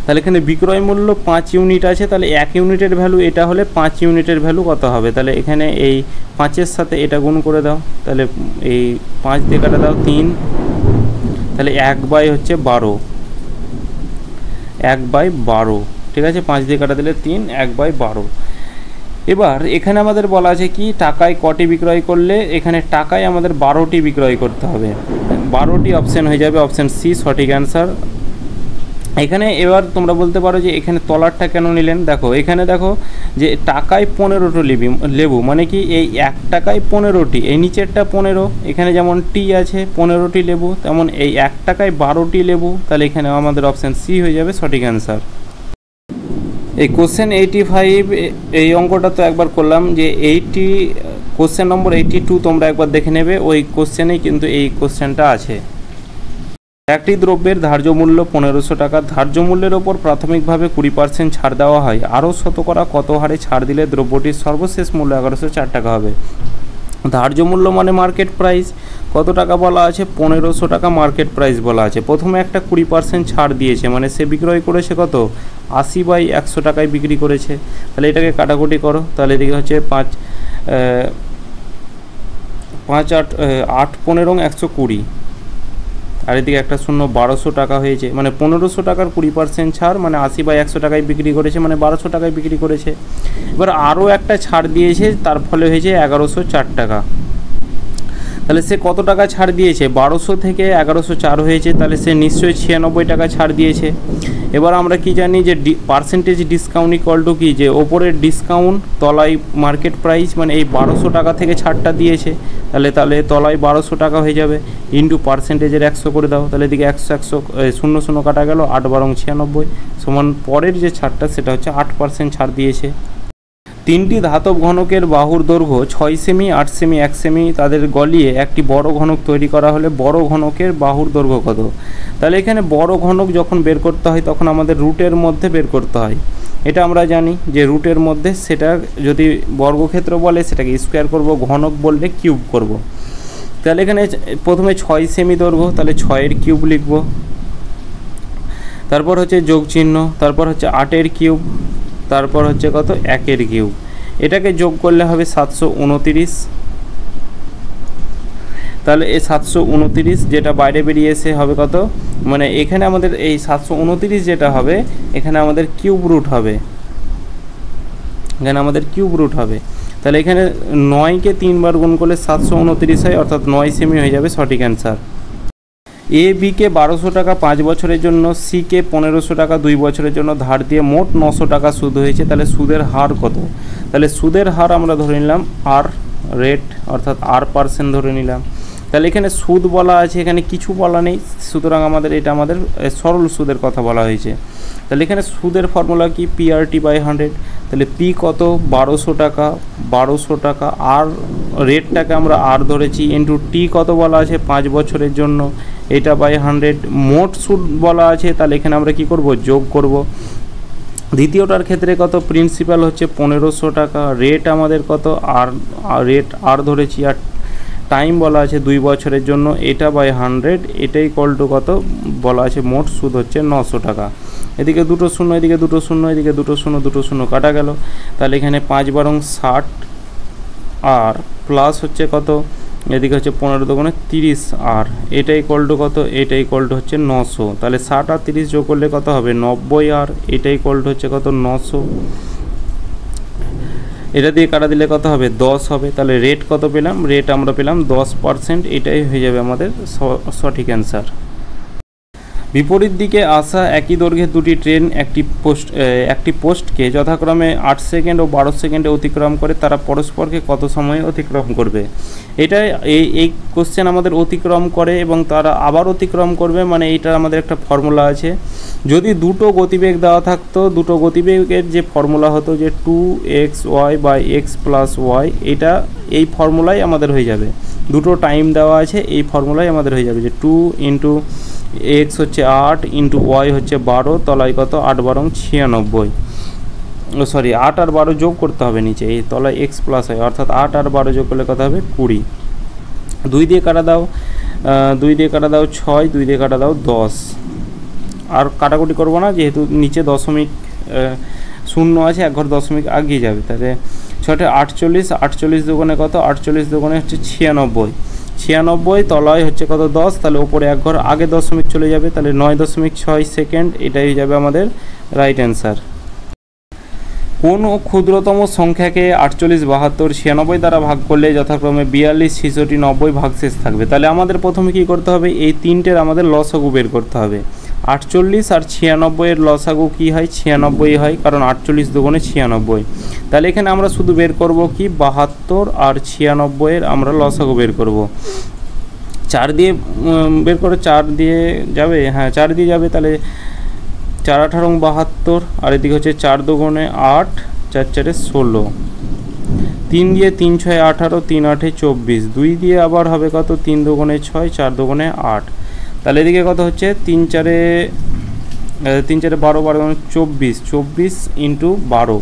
তাহলে এখানে বিক্রয় মূল্য 5 ইউনিট আছে, তাহলে 1 ইউনিটের ভ্যালু এটা হলে 5 ইউনিটের ভ্যালু কত হবে, তাহলে এখানে এই 5-এর সাথে এটা গুণ করে দাও, তাহলে এই 5 দিয়ে কাটা দাও 3, তাহলে 1/12, 1/12। ঠিক আছে, 5 দিয়ে কাটা দিলে 3, 1/12। এবার এখানে আমাদের বলা আছে কি টাকায় কটি বিক্রয় করলে, এখানে টাকায় আমাদের 12টি বিক্রয় করতে হবে। 12টি অপশান হয়ে যাবে অপশান সি সঠিক অ্যান্সার। এখানে এবার তোমরা বলতে পারো যে এখানে তলারটা কেন নিলেন, দেখো এখানে দেখো যে টাকায় 15টি লেবু, মানে কি এই 1 টাকায় 15টি, এই নিচেরটা 15, এখানে যেমন টি আছে 15টি লেবু, তেমন এই 1 টাকায় 12টি লেবু, তাহলে এখানে আমাদের অপশান সি হয়ে যাবে সঠিক অ্যান্সার। এই কোশ্চেন 85 এই অঙ্কটা তো একবার করলাম, যে কোশ্চেন নম্বর 82 তোমরা একবার দেখে নেবে, ওই কোশ্চেনেই কিন্তু এই কোশ্চেনটা আছে। একটি দ্রব্যের ধার্য মূল্য 1500 টাকা, ধার্য মূল্যের ওপর প্রাথমিকভাবে 20% ছাড় দেওয়া হয়, আরও শতকরা কত হারে ছাড় দিলে দ্রব্যটির সর্বশেষ মূল্য 1104 টাকা হবে। ধার্য মূল্য মানে মার্কেট প্রাইস, কত টাকা বলা আছে 1500 টাকা মার্কেট প্রাইস বলা আছে। প্রথমে একটা 20% ছাড় দিয়েছে, মানে সে বিক্রয় করেছে কত 80/100 টাকায় বিক্রি করেছে। তাহলে এটাকে কাটাকুটি করো, তাহলে এদিকে হচ্ছে 5 8 15 120, আর এদিকে একটা শূন্য 1200 টাকা হয়েছে, মানে 1500 টাকার 20% ছাড়, মানে 80/100 টাকায় বিক্রি করেছে, মানে 1200 টাকায় বিক্রি করেছে। এবার আরও একটা ছাড় দিয়েছে, তার ফলে হয়েছে 1104 টাকা। তাহলে সে কত টাকা ছাড় দিয়েছে, 1200 থেকে 1104 হয়েছে, তাহলে সে নিশ্চয়ই 96 টাকা ছাড় দিয়েছে। এবার আমরা কি জানি যে পার্সেন্টেজ ডিসকাউন্ট ইকুয়াল টু কি, যে ওপরের ডিসকাউন্ট তলায় মার্কেট প্রাইস, মানে এই 1200 টাকা থেকে ছাড়টা দিয়েছে, তাহলে তলায় 1200 টাকা হয়ে যাবে, ইন্টু পার্সেন্টেজের 100 করে দাও, তাহলে এদিকে 100 0 কাটা গেল, 8 12 96 সমান পরের যে ছাড়টা সেটা হচ্ছে 8% ছাড় দিয়েছে। 3টি ধাতব ঘনকের বাহুর দৈর্ঘ্য 6 সেমি, 8 সেমি, 1 সেমি, তাদের গলিয়ে একটি বড় ঘনক তৈরি করা হলে বড় ঘনকের বাহুর দৈর্ঘ্য কত। তাহলে এখানে বড় ঘনক যখন বের করতে হয় তখন আমাদের রুটের মধ্যে বের করতে হয়, এটা আমরা জানি যে রুটের মধ্যে, সেটা যদি বর্গক্ষেত্র বলে সেটাকে স্কোয়ার করব, ঘনক বললে কিউব করব। তাহলে এখানে প্রথমে 6 সেমি দৈর্ঘ্য, তাহলে 6-এর কিউব লিখব, তারপর হচ্ছে যোগ চিহ্ন, তারপর হচ্ছে 8-এর কিউব, তারপর হচ্ছে কত 1-এর কিউব, এটাকে যোগ করলে হবে 729। তাহলে এই 729 যেটা বাইরে বেরিয়ে এসে হবে কত, মানে এখানে আমাদের এই 729 যেটা হবে এখানে আমাদের কিউব রুট হবে, তাহলে এখানে 9কে 3 বার গুণ করলে 729 হয়, অর্থাৎ 9 সেমি হয়ে যাবে সঠিক অ্যান্সার। এ বিকে 1200 টাকা 5 বছরের জন্য, সিকে 1500 টাকা 2 বছরের জন্য ধার দিয়ে মোট 900 টাকা সুদ হয়েছে। তাহলে সুদের হার কত? তাহলে সুদের হার আমরা ধরে নিলাম আর রেট, অর্থাৎ R% ধরে নিলাম। তাহলে এখানে সুদ বলা আছে, এখানে কিছু বলা নেই, সুতরাং আমাদের এটা আমাদের সরল সুদের কথা বলা হয়েছে। তাহলে এখানে সুদের ফর্মুলা কি? PRT/100। তাহলে পি কত? 1200 টাকা, 1200 টাকা, আর রেটটাকে আমরা আর ধরেছি, ইন্টু টি কত বলা আছে? 5 বছরের জন্য, এটা বাই 100। মোট সুদ বলা আছে, তাহলে এখানে আমরা কি করব? যোগ করব। দ্বিতীয়টার ক্ষেত্রে কত? প্রিন্সিপাল হচ্ছে 1500 টাকা, রেট আমাদের কত? রেট আর ধরেছি, আর টাইম বলা আছে 2 বছরের জন্য, এটা বাই 100, এটাই ইকুয়াল টু কত বলা আছে? মোট সুদ হচ্ছে 900 টাকা। এদিকে দুটো শূন্য, এদিকে দুটো শূন্য, এদিকে দুটো শূন্য, দুটো শূন্য কাটা গেল। তাহলে এখানে 5 বারং 60 আর প্লাস হচ্ছে কত? এদিকে হচ্ছে 15 দুগুণে 30 আর, এটা ইকুয়াল টু কত? এটা ইকুয়াল টু হচ্ছে 900। তাহলে 60 আর 30 যোগ করলে কত হবে? 90 আর, এটা ইকুয়াল টু হচ্ছে কত? 900। এটা দিয়ে কাটা দিলে কত হবে? 10 হবে। তাহলে রেট কত পেলাম? রেট আমরা পেলাম 10%, এটাই হয়ে যাবে আমাদের সঠিক অ্যান্সার। বিপরীত দিকে আসা একই দৈর্ঘ্যের দুটি ট্রেন একটি পোস্টকে যথাক্রমে 8 সেকেন্ড ও 12 সেকেন্ডে অতিক্রম করে, তারা পরস্পরকে কত সময়ে অতিক্রম করবে? এটা এই কোশ্চেন আমাদের অতিক্রম করে এবং তারা আবার অতিক্রম করবে, মানে এইটার আমাদের একটা ফর্মুলা আছে। যদি দুটো গতিবেগ দেওয়া থাকতো, দুটো গতিবেগের যে ফর্মুলা হতো যে 2xy/x+y, এটা এই ফর্মুলাই আমাদের হয়ে যাবে। দুটো টাইম দেওয়া আছে, এই ফর্মুলাই আমাদের হয়ে যাবে যে 2 ইন্টু x হচ্ছে 8 ইন্টু y হচ্ছে 12, তলায় কত? 8 বারং 96, সরি 8 আর 12 যোগ করতে হবে নিচে, এই তলায় x প্লাস হয়, অর্থাৎ 8 আর 12 যোগ করলে কত হবে? 20। 2 দিয়ে কাটা দাও, 2 দিয়ে কাটা দাও 6, 2 দিয়ে কাটা দাও 10, আর কাটাকুটি করবো না যেহেতু নিচে দশমিক শূন্য আছে, এক ঘর দশমিক আগিয়ে যাবে। তাহলে 6 48, 48 দুগুণে কত? 48 দুগুণে হচ্ছে 96, 96 তলায় হচ্ছে কত? 10, তাহলে ওপরে এক ঘর আগে দশমিক চলে যাবে, তাহলে 9.6 সেকেন্ড, এটাই হয়ে যাবে আমাদের রাইট অ্যান্সার। কোন ক্ষুদ্রতম সংখ্যাকে 48, 72, 96 দ্বারা ভাগ করলে যথাক্রমে 42, 66, 90 ভাগশেষ থাকবে? তাহলে আমাদের প্রথমে কী করতে হবে? এই তিনটের আমাদের লসাগু বের করতে হবে। 48 আর 96 এর লসাগু কী হয়? 96 হয়, কারণ 48 দুগুণে 96। তাহলে এখানে আমরা শুধু বের করব কি? 72 আর 96 এর আমরা লসাগু বের করব। 4 দিয়ে বের করে 4 দিয়ে যাবে, হ্যাঁ 4 দিয়ে যাবে। তাহলে 4 18 72, আর এদিকে হচ্ছে 4 দুগুণে 8, 4 4 16, 3 দিয়ে 3 6 18, 3 8 24, 2 দিয়ে আবার হবে কত? 3 দুগুণে 6, 4 দুগুণে 8। তাহলে এদিকে কত হচ্ছে? 3 4 12, 12 24, 24 ইন্টু 12,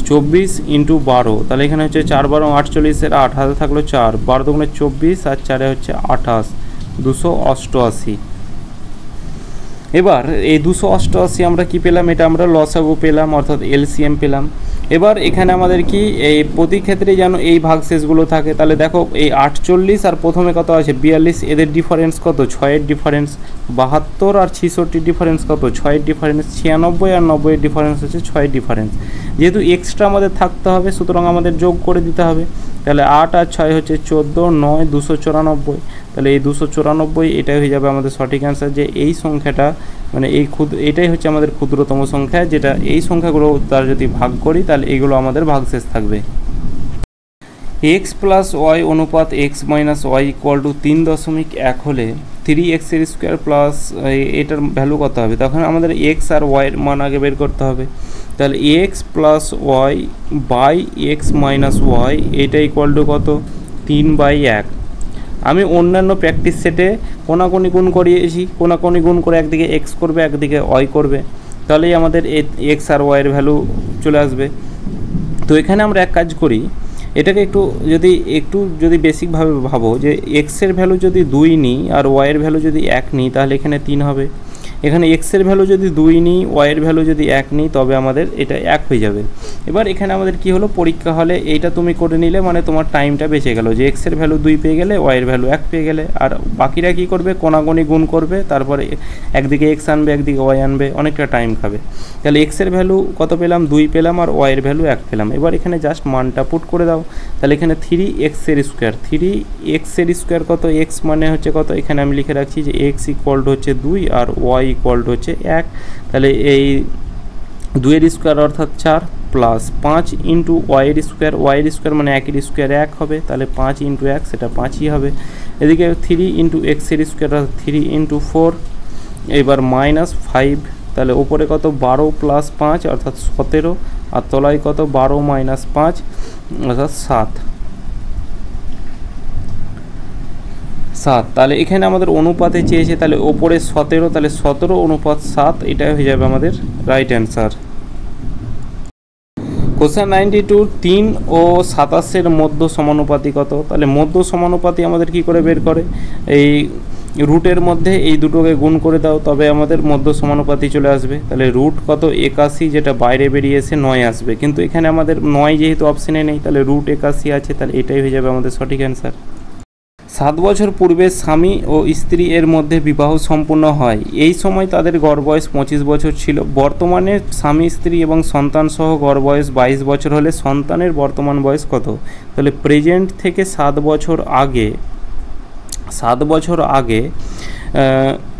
24 ইন্টু 12, তাহলে এখানে হচ্ছে 4 12 48 এর 8 হাতে থাকলো 4, 12 দুগুণে 24 আর 4 হচ্ছে 28, 288। এবার এই 288 আমরা কি পেলাম? এটা আমরা লসাগু পেলাম, অর্থাৎ এলসিএম পেলাম। এবার এখানে আমাদের কি এই প্রতি ক্ষেত্রে যেন এই ভাগশেষগুলো থাকে। তাহলে দেখো এই 48 আর প্রথমে কত আছে? 42, এদের ডিফারেন্স কত? 6 এর ডিফারেন্স। 72 আর 66 ডিফারেন্স কত? 6 এর ডিফারেন্স। 96 আর 90 এর ডিফারেন্স হচ্ছে 6 এর ডিফারেন্স। যেহেতু এক্সট্রা আমাদের থাকতে হবে, সুতরাং আমাদের যোগ করে দিতে হবে। তাহলে 8 আর 6 হচ্ছে 14, 9 294, তাহলে এই 294 এটাই হয়ে যাবে আমাদের সঠিক অ্যান্সার। যে এই সংখ্যাটা মানে এটাই হচ্ছে আমাদের ক্ষুদ্রতম সংখ্যা, যেটা এই সংখ্যাগুলো তার যদি ভাগ করি তাহলে এইগুলো আমাদের ভাগশেষ থাকবে। x প্লাস ওয়াই অনুপাত x minus y equal to 3.1 হলে 3x এর স্কোয়ার প্লাস এটার ভ্যালু কত হবে? তখন আমাদের x আর y এর মান আগে বের করতে হবে। তাহলে x plus y by x minus y, এটা ইকুয়াল টু কত? 3/1। আমি অন্যান্য প্র্যাকটিস সেটে কোনাকুনি গুণ করিয়েছি, কোনাকুনি গুণ করে একদিকে x করবে একদিকে y করবে, তাহলেই আমাদের x আর y এর ভ্যালু চলে আসবে। তো এখানে আমরা এক কাজ করি, এটাকে একটু যদি বেসিকভাবে ভাবো যে x এর ভ্যালু যদি 2 নিই আর y এর ভ্যালু যদি 1 নিই, তাহলে এখানে 3 হবে। এখানে এক্সের ভ্যালু যদি 2 নিই, ওয়াইয়ের ভ্যালু যদি 1 নিই, তবে আমাদের এটা 1 হয়ে যাবে। এবার এখানে আমাদের কি হলো, পরীক্ষা হলে এইটা তুমি করে নিলে মানে তোমার টাইমটা বেঁচে গেল, যে এক্সের ভ্যালু 2 পেয়ে গেলে ওয়াইয়ের ভ্যালু 1 পেয়ে গেলে। আর বাকিরা কি করবে, কোনাগুনি গুণ করবে, তারপরে একদিকে এক্স আনবে একদিকে ওয়াই আনবে, অনেকটা টাইম খাবে। তাহলে এক্সের ভ্যালু কত পেলাম, 2 পেলাম, আর ওয়াইয়ের ভ্যালু 1 পেলাম। এবার এখানে জাস্ট মানটা পুট করে দাও। তাহলে এখানে 3x এর স্কোয়ার, 3x এর স্কোয়ার কত, এক্স মানে হচ্ছে কত, এখানে আমি লিখে রাখছি যে এক্স ইকুয়াল টু হচ্ছে 2 আর ওয়াই ইকুয়াল টু হচ্ছে 1। তাহলে এই 2 এর স্কোয়ার অর্থাৎ 4 প্লাস 5 ইন্টু ওয়াইয়ের স্কোয়ার মানে 1 এর স্কোয়ার 1 হবে, তাহলে 5 ইন্টু 1 সেটা 5ই হবে। এদিকে 3 ইন্টু এক্স এর স্কোয়ার অর্থাৎ 3 ইন্টু 4, এবার মাইনাস 5, তাহলে ওপরে কত 12 প্লাস 5 অর্থাৎ 17, আর তলায় কত 12 মাইনাস 5 অর্থাৎ 7। তাহলে এখানে আমাদের অনুপাতে চেয়েছে, তাহলে ওপরে 17, তাহলে 17 অনুপাত 7, এটাই হয়ে যাবে আমাদের রাইট অ্যান্সার। কোশ্চেন 92, 3 ও 27 মধ্য সমানুপাতি কত। তাহলে মধ্য সমানুপাতি আমাদের কি করে বের করে, এই রুটের মধ্যে এই দুটোকে গুণ করে দাও, তবে আমাদের মধ্য সমানুপাতি চলে আসবে। তাহলে রুট কত 81, যেটা বাইরে বেরিয়ে এসে 9 আসবে, কিন্তু এখানে আমাদের 9 যেহেতু অপশানে নেই, তাহলে রুট 81 আছে, তাহলে এটাই হয়ে যাবে আমাদের সঠিক অ্যান্সার। 7 বছর পূর্বে স্বামী ও স্ত্রী এর মধ্যে বিবাহ সম্পন্ন হয়, এই সময় তাদের গড় বয়স 25 বছর ছিল। বর্তমানে স্বামী স্ত্রী এবং সন্তান সহ গড় বয়স 22 বছর হলে সন্তানের বর্তমান বয়স কত। তাহলে প্রেজেন্ট থেকে 7 বছর আগে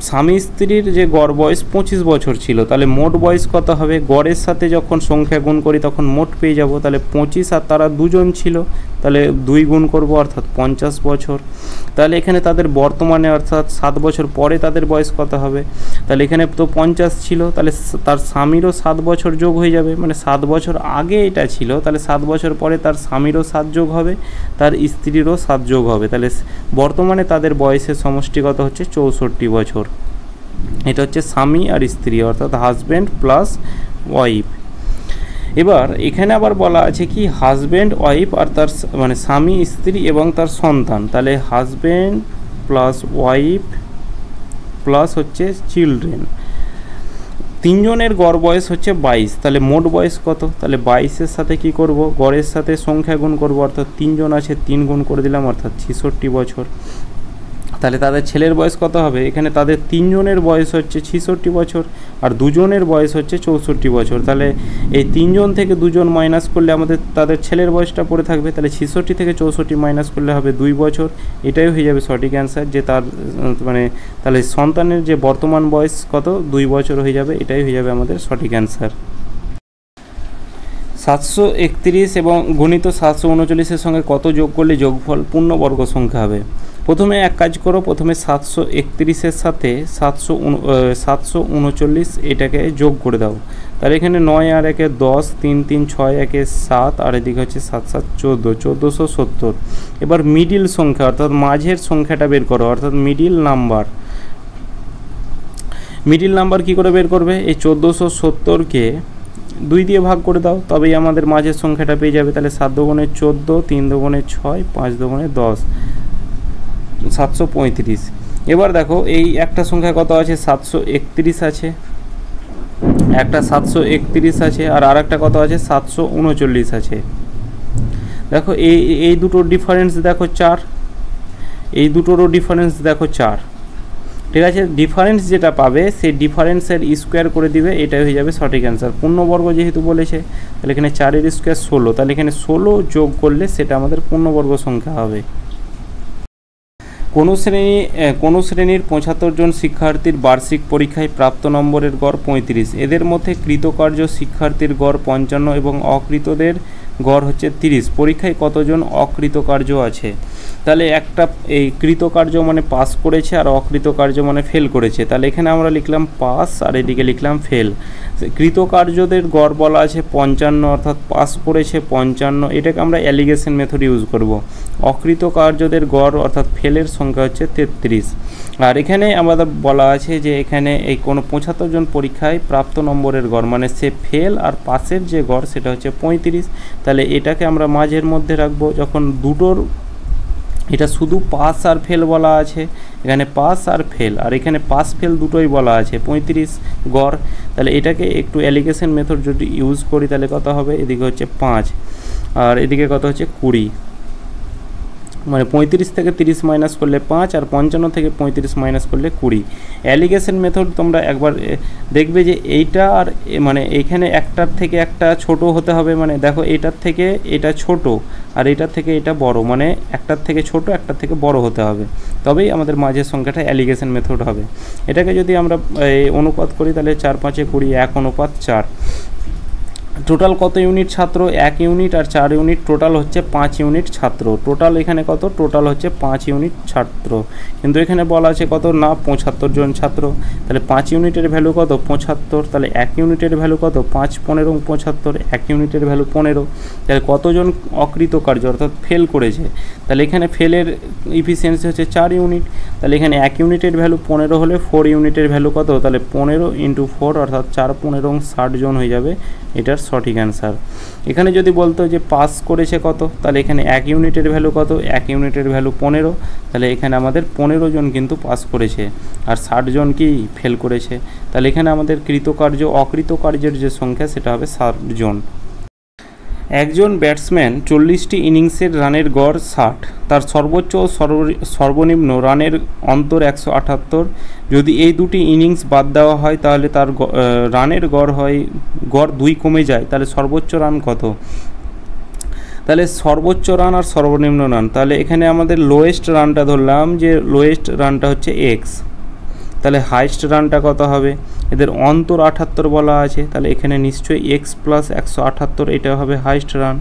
স্বামী স্ত্রীর যে গড় বয়স 25 বছর ছিল, তাহলে মোট বয়স কত হবে, গড়ের সাথে যখন সংখ্যা গুণ করি তখন মোট পেয়ে যাব। তাহলে 25 আর তারা দুজন ছিল, তাহলে 2 গুণ করব অর্থাৎ 50 বছর। তাহলে এখানে তাদের বর্তমানে অর্থাৎ 7 বছর পরে তাদের বয়স কত হবে, তাহলে এখানে তো 50 ছিল, তাহলে তার স্বামীরও 7 বছর যোগ হয়ে যাবে, মানে 7 বছর আগে এটা ছিল, তাহলে 7 বছর পরে তার স্বামীরও 7 যোগ হবে, তার স্ত্রীরও 7 যোগ হবে, তাহলে বর্তমানে তাদের বয়সের সমষ্টিগত হচ্ছে 64 বছর। এটা হচ্ছে স্বামী আর স্ত্রী অর্থাৎ হাজব্যান্ড প্লাস ওয়াইফ। এবার এখানে আবার বলা আছে কি হাজব্যান্ড ওয়াইফ আর তার মানে স্বামী স্ত্রী এবং তার সন্তান, তাহলে হাজব্যান্ড প্লাস ওয়াইফ প্লাস হচ্ছে চিলড্রেন, তিনজনের গড় বয়স হচ্ছে 22, তাহলে মোট বয়স কত, তাহলে 22-এর সাথে কি করব, গড়ের সাথে সংখ্যা গুণ করব, অর্থাৎ 3 জন আছে 3 গুণ করে দিলাম অর্থাৎ 66 বছর। তাহলে তাদের ছেলের বয়স কত হবে, এখানে তাদের 3 জনের বয়স হচ্ছে 66 বছর আর 2 জনের বয়স হচ্ছে 64 বছর। তাহলে এই 3 জন থেকে 2 জন মাইনাস করলে আমাদের তাদের ছেলের বয়সটা পড়ে থাকবে, তাহলে 66 থেকে 64 মাইনাস করলে হবে 2 বছর, এটাই হয়ে যাবে সঠিক অ্যান্সার। যে তার মানে তাহলে সন্তানের যে বর্তমান বয়স কত 2 বছর হয়ে যাবে, এটাই হয়ে যাবে আমাদের সঠিক অ্যান্সার। 731 এবং গণিত 739-এর সঙ্গে কত যোগ করলে যোগফল পূর্ণবর্গ সংখ্যা হবে। প্রথমে এক কাজ করো, প্রথমে 731-এর সাথে 739 এটাকে যোগ করে দাও, তাহলে এখানে 9 আর 1 10, 3 3 6 1 7, আর এদিকে হচ্ছে 7 7 14, 1470। এবার মিডিল সংখ্যা অর্থাৎ মাঝের সংখ্যাটা বের করো, অর্থাৎ মিডিল নাম্বার কি করে বের করবে, এই 1470-কে 2 দিয়ে ভাগ করে দাও, তবেই আমাদের মাঝের সংখ্যাটা পেয়ে যাবে। তাহলে 7 দুগুণে 14, 3 দুগুণে 6, 5 দুগুণে 10, 735। এবার দেখো এই একটা সংখ্যা কত আছে, 731 আছে, একটা 731 আছে, আর আরেকটা কত আছে 739 আছে। দেখো এই দুটোর ডিফারেন্স দেখো 4, এই দুটোরও ডিফারেন্স দেখো 4, ঠিক আছে। ডিফারেন্স যেটা পাবে সেই ডিফারেন্সের স্কোয়ার করে দিবে, এটাই হয়ে যাবে সঠিক অ্যান্সার। পূর্ণবর্গ যেহেতু বলেছে, তাহলে এখানে 4-এর স্কোয়ার 16, তাহলে এখানে 16 যোগ করলে সেটা আমাদের পূর্ণবর্গ সংখ্যা হবে। কোনো শ্রেণীর 75 জন শিক্ষার্থীর বার্ষিক পরীক্ষায় প্রাপ্ত নম্বরের গড় 35, এদের মধ্যে কৃতকার্য শিক্ষার্থীর গড় 55 এবং অকৃতদের গড় হচ্ছে 30। পরীক্ষায় কতজন অকৃতকার্য আছে, তাহলে একটা এই কৃতকার্য মানে পাস করেছে আর অকৃতকার্য মানে ফেল করেছে, তাহলে এখানে আমরা লিখলাম পাস আর এদিকে লিখলাম ফেল। কৃতকার্যদের গড় বলা আছে 55 অর্থাৎ পাস করেছে 55, এটাকে আমরা অ্যালিগেশন মেথড ইউজ করব। অকৃতকার্যদের গড় অর্থাৎ ফেলের সংখ্যা হচ্ছে 33। আর এখানে আমাদের বলা আছে যে এখানে এই কোনো 75 জন পরীক্ষায় প্রাপ্ত নম্বরের গড় মানে সে ফেল আর পাসের যে গড় সেটা হচ্ছে 35, তাহলে এটাকে আমরা মাঝের মধ্যে রাখবো। যখন দুটোর এটা শুধু পাস আর ফেল বলা আছে, এখানে পাস আর ফেল, আর এখানে পাস ফেল দুটোই বলা আছে 35 গড়। তাহলে এটাকে একটু অ্যালিগেশন মেথড যদি ইউজ করি তাহলে কত হবে, এদিকে হচ্ছে 5 আর এদিকে কত হচ্ছে 20, মানে 35 থেকে 30 মাইনাস করলে 5 আর 55 থেকে 35 মাইনাস করলে 20। অ্যালিগেশন মেথড তোমরা একবার দেখবে যে এইটা আর মানে এইখানে একটার থেকে একটা ছোট হতে হবে, মানে দেখো এইটার থেকে এটা ছোট আর এইটার থেকে এটা বড়, মানে একটার থেকে ছোট একটার থেকে বড় হতে হবে, তবেই আমাদের মাঝের সংখ্যাটা অ্যালিগেশন মেথড হবে। এটাকে যদি আমরা অনুপাত করি তাহলে 4 5 20 1:4। টোটাল কত ইউনিট ছাত্র, 1 ইউনিট আর 4 ইউনিট, টোটাল হচ্ছে 5 ইউনিট ছাত্র। টোটাল এখানে কত, টোটাল হচ্ছে 5 ইউনিট ছাত্র, কিন্তু এখানে বলা আছে কত না 75 জন ছাত্র। তাহলে 5 ইউনিটের ভ্যালু কত 75, তাহলে 1 ইউনিটের ভ্যালু কত 5 15 75, 1 ইউনিটের ভ্যালু 15। তাহলে কতজন অকৃতকার্য অর্থাৎ ফেল করেছে, তাহলে এখানে ফেলের ইফিসিয়েন্সি হচ্ছে 4 ইউনিট। তাহলে এখানে 1 ইউনিটের ভ্যালু 15 হলে 4 ইউনিটের ভ্যালু কত, তাহলে 15 × 4 অর্থাৎ 4 15 60 জন হয়ে যাবে এটার সঠিক অ্যান্সার। এখানে যদি বলতো যে পাস করেছে কত, তাহলে এখানে 1 ইউনিটের ভ্যালু কত, 1 ইউনিটের ভ্যালু 15, তাহলে এখানে আমাদের 15 জন কিন্তু পাস করেছে আর 60 জন কি ফেল করেছে। তাহলে এখানে আমাদের কৃতকার্য অকৃতকার্যের যে সংখ্যা সেটা হবে 60 জন। একজন ব্যাটসম্যান 40টি ইনিংসের রানের গড় 60, তার সর্বোচ্চ ও সর্বনিম্ন রানের অন্তর 178। যদি এই দুটি ইনিংস বাদ দেওয়া হয় তাহলে তার রানের গড় 2 কমে যায়, তাহলে সর্বোচ্চ রান কত। তাহলে সর্বোচ্চ রান আর সর্বনিম্ন রান, তাহলে এখানে আমাদের লোয়েস্ট রানটা ধরলাম যে লোয়েস্ট রানটা হচ্ছে x, তাহলে হাইস্ট রানটা কত হবে, এদের অন্তর 78 বলা আছে, তাহলে এখানে নিশ্চয়ই x + 178 এটা হবে হাইস্ট রান।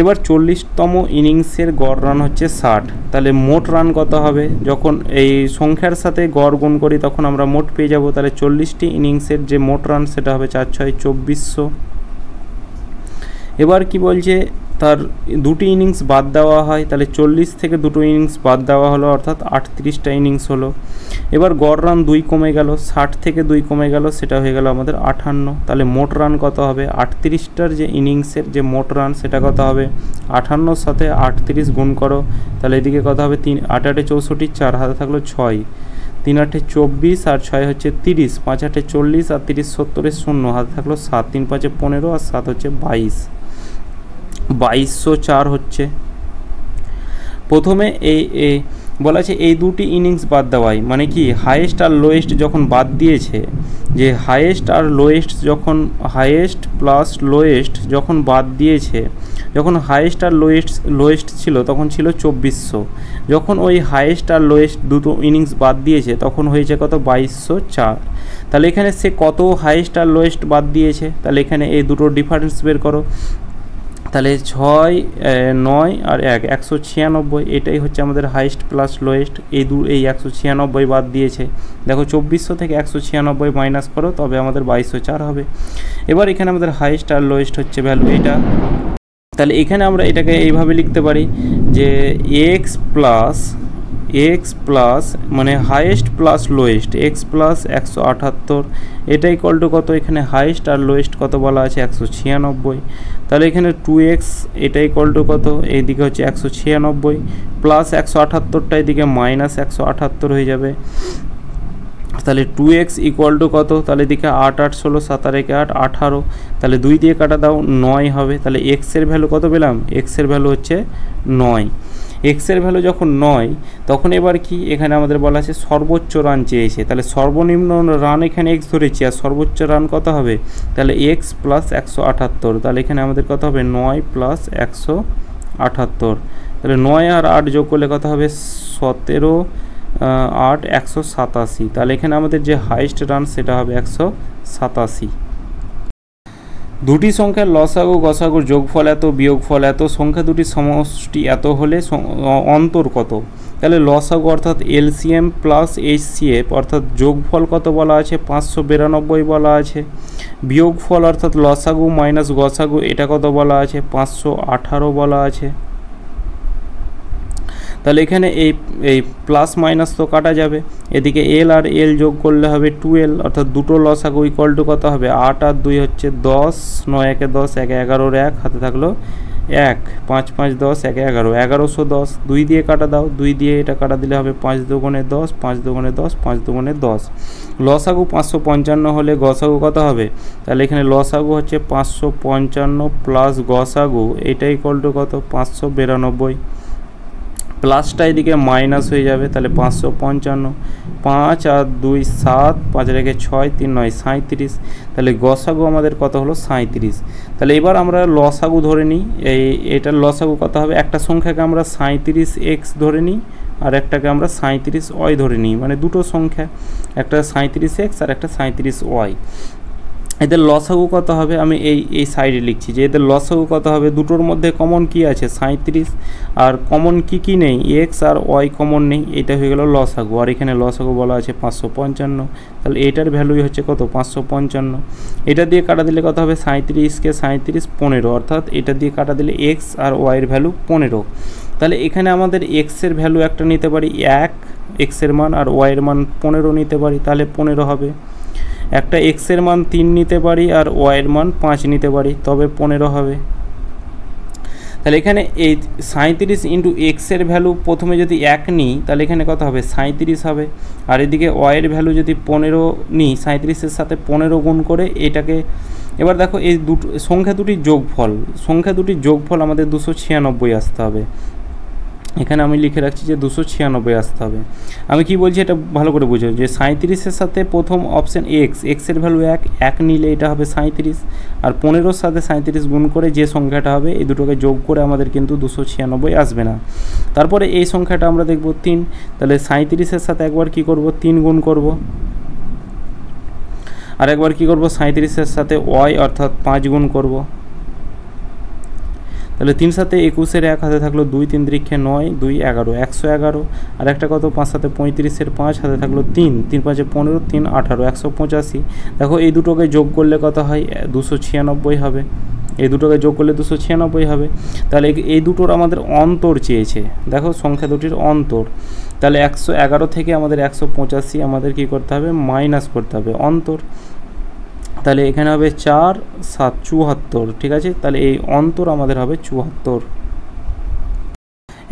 এবার 40তম ইনিংসের গড় রান হচ্ছে 60, তাহলে মোট রান কত হবে, যখন এই সংখ্যার সাথে গড় গুণ করি তখন আমরা মোট পেয়ে যাব। তাহলে 40টি ইনিংসের যে মোট রান সেটা হবে 4 6 2400। এবার কি বলছে, তার দুটি ইনিংস বাদ দেওয়া হয়, তাহলে 40 থেকে দুটো ইনিংস বাদ দেওয়া হলো অর্থাৎ 38টা ইনিংস হলো। এবার গড় রান 2 কমে গেল, 60 থেকে 2 কমে গেল, সেটা হয়ে গেল আমাদের 58। তাহলে মোট রান কত হবে, 38টার যে ইনিংসের যে মোট রান সেটা কত হবে, 58 সাথে 38 গুণ করো, তাহলে এদিকে কত হবে 3 8 8 64, 4 হাতে থাকলো 6, 3 8 24 আর 6 হচ্ছে 30, 5 8 40 আর 30 70 0 হাতে থাকলো 7, 3 5 15 আর 7 হচ্ছে 22, 2204 হচ্ছে। প্রথমে এই বলা আছে এই দুটি ইনিংস বাদ দেওয়াই, মানে কি হাইয়েস্ট আর লোয়েস্ট যখন বাদ দিয়েছে, যে হাইয়েস্ট আর লোয়েস্ট যখন হাইয়েস্ট প্লাস লোয়েস্ট যখন বাদ দিয়েছে, যখন হাইয়েস্ট আর লোয়েস্ট ছিল তখন ছিল 2400, যখন ওই হাইয়েস্ট আর লোয়েস্ট দুটো ইনিংস বাদ দিয়েছে তখন হয়েছে কত 2204। তাহলে এখানে সে কত হাইয়েস্ট আর লোয়েস্ট বাদ দিয়েছে, তাহলে এখানে এই দুটো ডিফারেন্স বের করো, তাহলে 6 9 আর 1 196, এটাই হচ্ছে আমাদের হাইস্ট প্লাস লোয়েস্ট। এই 196 বাদ দিয়েছে, দেখো 2400 থেকে 196 মাইনাস করো তবে আমাদের 2204 হবে। এবার এখানে আমাদের হাইস্ট আর লোয়েস্ট হচ্ছে ভ্যালু এটা, তাহলে এখানে আমরা এটাকে এইভাবে লিখতে পারি যে x প্লাস মানে highest plus lowest x plus 178, এটা ইকুয়াল টু কত, এখানে হাইয়েস্ট আর লোয়েস্ট কত বলা আছে 196, তাহলে এখানে 2x এটা ইকুয়াল টু কত, এইদিকে হচ্ছে 196 প্লাস 178টা এদিকে মাইনাস 178 হয়ে যাবে, তাহলে 2x ইকুয়াল টু কত, তাহলে এদিকে 8 8 16 7 আর 8 18, তাহলে 2 দিয়ে কাটা দাও 9 হবে। তাহলে x এর ভ্যালু কত পেলাম, x এর ভ্যালু হচ্ছে 9। x এর ভ্যালু যখন 9 তখন এবার কি এখানে আমাদের বলা আছে সর্বোচ্চ রান চেয়েছে, তাহলে সর্বনিম্ন রান এখানে x ধরেছি আর সর্বোচ্চ রান কত হবে, তাহলে x প্লাস 178, তাহলে এখানে আমাদের কত হবে 9 প্লাস 178, তাহলে 9 আর 8 যোগ করলে কত হবে 17 8 187, তাহলে এখানে আমাদের যে হাইস্ট রান সেটা হবে 187। দুটি সংখ্যার লসাগু গসাগুর যোগফল এত বিয়োগফল এত, সংখ্যা দুটি সমষ্টি এত হলে অন্তর কত। তাহলে লসাগু অর্থাৎ এলসিএম প্লাস এইচসিএফ অর্থাৎ যোগফল কত বলা আছে 592 বলা আছে, বিয়োগফল অর্থাৎ লসাগু মাইনাস গসাগু এটা কত বলা আছে 518 বলা আছে। তাহলে এখানে এই প্লাস মাইনাস তো কাটা যাবে, এদিকে এল আর এল যোগ করলে হবে 12, অর্থাৎ দুটো লসাগু ইকুয়াল টু কত হবে 8 আর 2 হচ্ছে 10, 9 1 10 1 11 1 হাতে থাকলো এক, 5 5 10, 1 11, 1110, 2 দিয়ে কাটা দাও, 2 দিয়ে এটা কাটা দিলে হবে 5 দুগুণে 10, 5 দুগুণে 10, 5 দুগুণে 10। লসাগু 555 হলে গসাগু কত হবে? তাহলে এখানে লসাগু হচ্ছে 555 প্লাস গসাগু, এটা ইকুয়াল টু কত? 592। প্লাসটা এদিকে মাইনাস হয়ে যাবে, তাহলে 555, 5 আর 2 7, 5 রেখে 6 3 9 37। তাহলে গসাগু আমাদের কত হলো? 37। তাহলে এবার আমরা লসাগু ধরে নিই। এটার লসাগু কত হবে? একটা সংখ্যাকে আমরা 37x ধরে নিই আর একটাকে আমরা 37y ধরে নিই, মানে দুটো সংখ্যা, একটা 37x আর একটা 37y। এদের লসাগু কত হবে? আমি এই সাইডে লিখছি যে এদের লসাগু কত হবে। দুটোর মধ্যে কমন কি আছে? 37। আর কমন কি নেই? এক্স আর ওয়াই কমন নেই, এটা হয়ে গেল লসাগু। আর এখানে লসাগু বলা আছে 555, তাহলে এটার ভ্যালুই হচ্ছে কত? 555। এটা দিয়ে কাটা দিলে কত হবে? 37কে 37 15, অর্থাৎ এটা দিয়ে কাটা দিলে এক্স আর ওয়াইয়ের ভ্যালু 15। তাহলে এখানে আমাদের এক্সের ভ্যালু একটা নিতে পারি 1 এক্সের মান, আর ওয়াইয়ের মান 15 নিতে পারি, তাহলে 15 হবে। একটা এক্সের মান 3 নিতে পারি আর ওয়াইয়ের মান 5 নিতে পারি, তবে 15 হবে। তাহলে এখানে এই 37 ইন্টু এক্সের ভ্যালু প্রথমে যদি 1 নিই তাহলে এখানে কত হবে? 37 হবে। আর এদিকে ওয়াইয়ের ভ্যালু যদি 15 নিই, 37-এর সাথে 15 গুণ করে এটাকে, এবার দেখো এই দুটো সংখ্যা দুটির যোগফল আমাদের 296 আসতে হবে। এখানে আমি লিখে রাখছি যে 296 আসতে হবে। আমি কি বলছি এটা ভালো করে বুঝো, যে 37-এর সাথে প্রথম অপশান এক্সের ভ্যালু 1 নিলে এটা হবে 37, আর 15-র সাথে 37 গুণ করে যে সংখ্যাটা হবে এই দুটোকে যোগ করে আমাদের কিন্তু 296 আসবে না। তারপরে এই সংখ্যাটা আমরা দেখব 3, তাহলে 37-এর সাথে একবার কি করব? 3 গুণ করব, আর একবার কি করব? 37-এর সাথে ওয়াই অর্থাৎ 5 গুণ করব। তাহলে 3 সাথে 21-এর 1 হাতে থাকলো 2, 3 3 9, 2 11, 111। আর একটা কত? 5 সাথে 35-এর 5 হাতে থাকলো 3, 3 5 15, 3 18, 185। দেখো এই দুটোকে যোগ করলে কত হয়? 296 হবে। এই দুটোকে যোগ করলে 296 হবে। তাহলে এই দুটোর আমাদের অন্তর চেয়েছে, দেখো সংখ্যা দুটির অন্তর। তাহলে 111 থেকে আমাদের 185 আমাদের কি করতে হবে? মাইনাস করতে হবে অন্তর। তাহলে এখানে হবে 4 7 74, ঠিক আছে। তাহলে এই অন্তর আমাদের হবে 74।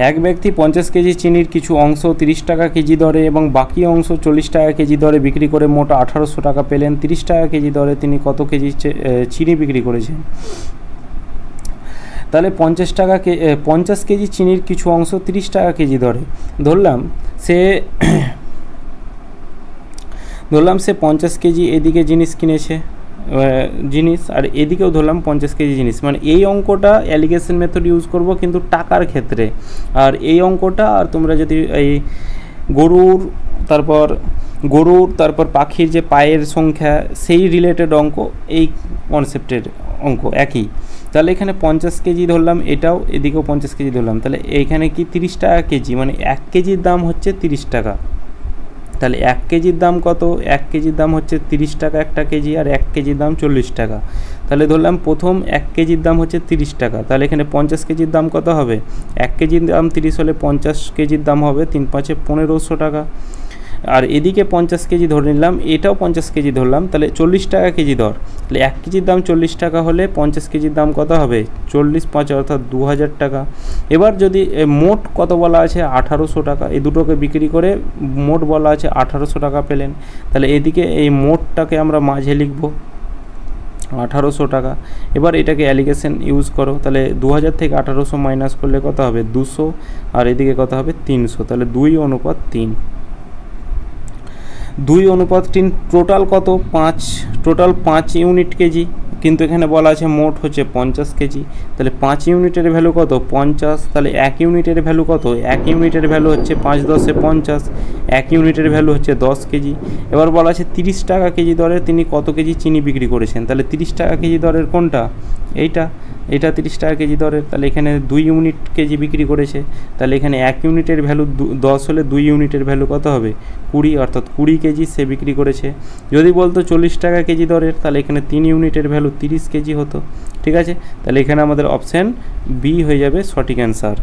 এক ব্যক্তি 50 কেজি চিনির কিছু অংশ 30 টাকা কেজি দরে এবং বাকি অংশ 40 টাকা কেজি দরে বিক্রি করে মোট 1800 টাকা পেলেন। 30 টাকা কেজি দরে তিনি কত কেজি চিনি বিক্রি করেছেন? তাহলে 50 কেজি চিনির কিছু অংশ 30 টাকা কেজি দরে, ধরলাম সে 50 কেজি এদিকে জিনিস কিনেছে, আর এদিকেও ধরলাম 50 কেজি জিনিস, মানে এই অঙ্কটা অ্যালিগেশন মেথড ইউজ করব কিন্তু টাকার ক্ষেত্রে। আর এই অঙ্কটা, আর তোমরা যদি এই গরুর তারপর পাখির যে পায়ের সংখ্যা সেই রিলেটেড অঙ্ক, এই কনসেপ্টের অঙ্ক একই। তাহলে এখানে 50 কেজি ধরলাম, এটাও এদিকেও 50 কেজি ধরলাম, তাহলে এইখানে কি 30 টাকা কেজি, মানে 1 কেজির দাম হচ্ছে 30 টাকা। তাহলে 1 কেজির দাম কত? 1 কেজির দাম হচ্ছে 30 টাকা একটা কেজি, আর 1 কেজির দাম 40 টাকা। তাহলে ধরলাম প্রথম 1 কেজির দাম হচ্ছে 30 টাকা, তাহলে এখানে 50 কেজির দাম কত হবে? 1 কেজির দাম 30 হলে 50 কেজির দাম হবে 3 5 1500 টাকা। আর এদিকে 50 কেজি ধরে নিলাম, এটাও 50 কেজি ধরলাম, তাহলে 40 টাকা কেজি দর। তাহলে 1 কেজির দাম 40 টাকা হলে 50 কেজির দাম কত হবে? 40 5 অর্থাৎ 2000 টাকা। এবার যদি মোট কত বলা আছে? 1800 টাকা। এই দুটোকে বিক্রি করে মোট বলা আছে 1800 টাকা পেলেন। তাহলে এদিকে এই মোটটাকে আমরা মাঝে লিখব 1800 টাকা। এবার এটাকে অ্যালিগেশন ইউজ করো, তাহলে 2000 থেকে 1800 মাইনাস করলে কত হবে? 200, আর এদিকে কত হবে? 300। তাহলে 2:3। 2:3 টোটাল কত? 5, টোটাল 5 ইউনিট কেজি, কিন্তু এখানে বলা আছে মোট হচ্ছে 50 কেজি। তাহলে 5 ইউনিটের ভ্যালু কত? 50। তাহলে 1 ইউনিটের ভ্যালু কত? 1 ইউনিটের ভ্যালু হচ্ছে 5 10 50, 1 ইউনিটের ভ্যালু হচ্ছে 10 কেজি। এবার বলা আছে 30 টাকা কেজি দরে তিনি কত কেজি চিনি বিক্রি করেছেন? তাহলে 30 টাকা কেজি দরের কোনটা? এটা 30 টাকা কেজি দরের। তাহলে এখানে 2 ইউনিট কেজি বিক্রি করেছে, তাহলে এখানে 1 ইউনিটের ভ্যালু 10 হলে 2 ইউনিটের ভ্যালু কত হবে? 20, অর্থাৎ 20 কেজি সে বিক্রি করেছে। যদি বলতো 40 টাকা কেজি দরের, তাহলে এখানে 3 ইউনিটের ভ্যালু 30 কেজি হতো, ঠিক আছে। তাহলে এখানে আমাদের অপশান বি হয়ে যাবে সঠিক অ্যান্সার।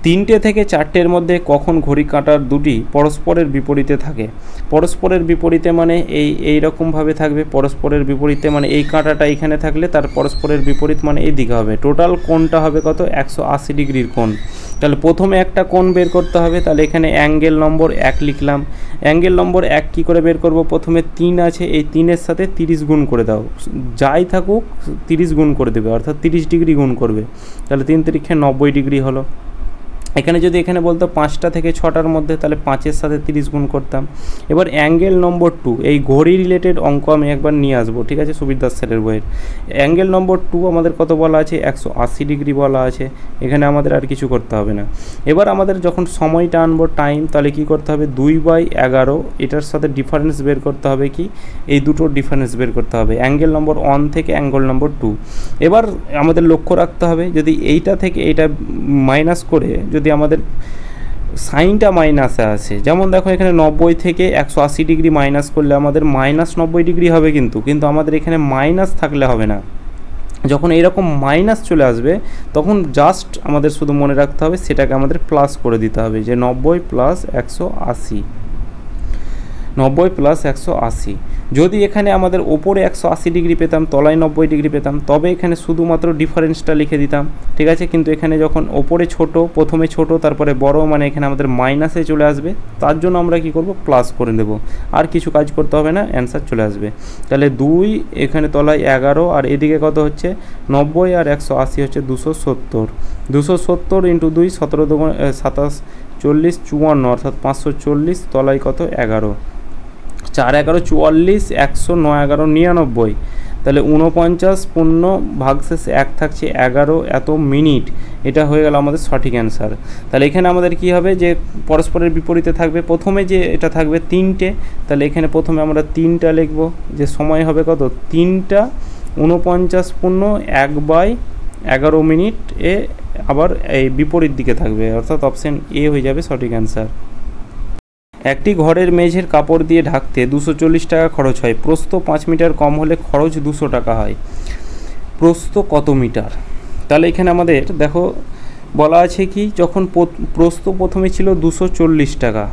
3টে থেকে 4টের মধ্যে কখন ঘড়ি কাঁটার দুটি পরস্পরের বিপরীতে থাকে? পরস্পরের বিপরীতে মানে এই রকমভাবে থাকবে। পরস্পরের বিপরীতে মানে এই কাঁটাটা এখানে থাকলে তার পরস্পরের বিপরীত মানে এই দিকে হবে। টোটাল কোণটা হবে কত? 180 ডিগ্রির কোণ। তাহলে প্রথমে একটা কোণ বের করতে হবে। তাহলে এখানে অ্যাঙ্গেল নম্বর 1 লিখলাম। অ্যাঙ্গেল নম্বর 1 কী করে বের করব? প্রথমে 3 আছে, এই 3-এর সাথে 30 গুণ করে দাও, যাই থাকুক 30 গুণ করে দেবে, অর্থাৎ 30 ডিগ্রি গুণ করবে। তাহলে 3 তিরিক্ষে 90 ডিগ্রি হলো। এখানে যদি এখানে বলতো 5টা থেকে 6টার মধ্যে, তাহলে 5-এর সাথে 30 গুণ করতাম। এবার অ্যাঙ্গেল নম্বর 2, এই ঘড়ি রিলেটেড অঙ্ক আমি একবার নিয়ে আসবো, ঠিক আছে, সুবীর দাস স্যারের বইয়ের। অ্যাঙ্গেল নম্বর 2 আমাদের কত বলা আছে? 180 ডিগ্রি বলা আছে। এখানে আমাদের আর কিছু করতে হবে না। এবার আমাদের যখন সময়টা আনবো টাইম, তাহলে কি করতে হবে? 2/11 এটার সাথে ডিফারেন্স বের করতে হবে, কি এই দুটোর ডিফারেন্স বের করতে হবে, অ্যাঙ্গেল নম্বর 1 থেকে অ্যাঙ্গেল নম্বর 2। এবার আমাদের লক্ষ্য রাখতে হবে, যদি এইটা থেকে এইটা মাইনাস করে যদি আমাদের সাইনটা মাইনাসে আসে, যেমন দেখো এখানে 90 থেকে 180 ডিগ্রি মাইনাস করলে আমাদের -90 ডিগ্রি হবে, কিন্তু আমাদের এখানে মাইনাস থাকলে হবে না। যখন এরকম মাইনাস চলে আসবে তখন জাস্ট আমাদের শুধু মনে রাখতে হবে সেটাকে আমাদের প্লাস করে দিতে হবে, যে 90 + 180, 90 + 180। যদি এখানে আমাদের ওপরে 180 ডিগ্রি পেতাম, তলায় 90 ডিগ্রি পেতাম, তবে এখানে শুধুমাত্র ডিফারেন্সটা লিখে দিতাম, ঠিক আছে। কিন্তু এখানে যখন ওপরে ছোট, প্রথমে ছোট তারপরে বড়, মানে এখানে আমাদের মাইনাসে চলে আসবে, তার জন্য আমরা কি করব? প্লাস করে দেব। আর কিছু কাজ করতে হবে না, অ্যান্সার চলে আসবে। তাহলে 2, এখানে তলায় 11, আর এদিকে কত হচ্ছে? 90, আর 180 হচ্ছে 270। 270 × 2, 17 × 27, 40, 54, অর্থাৎ 540, তলায় কত? 11, 4 11 44, 100 9 11 99, তাহলে 49 পূর্ণ ভাগশেষ 1 থাকছে 11 এত মিনিট। এটা হয়ে গেল আমাদের সঠিক অ্যান্সার। তাহলে এখানে আমাদের কি হবে? যে পরস্পরের বিপরীতে থাকবে, প্রথমে যে এটা থাকবে 3টে, তাহলে এখানে প্রথমে আমরা 3টা লিখব, যে সময় হবে কত? 3টা 49 পূর্ণ 1/11 মিনিট এ আবার এই বিপরীত দিকে থাকবে, অর্থাৎ অপশান এ হয়ে যাবে সঠিক অ্যান্সার। একটি ঘরের মেঝের কাপড় দিয়ে ঢাকতে 240 টাকা খরচ হয়। প্রস্থ 5 মিটার কম হলে খরচ 200 টাকা হয়। প্রস্থ কত মিটার? তাহলে এখানে আমাদের দেখো বলা আছে কি, যখন প্রস্থ প্রথমে ছিল 240 টাকা,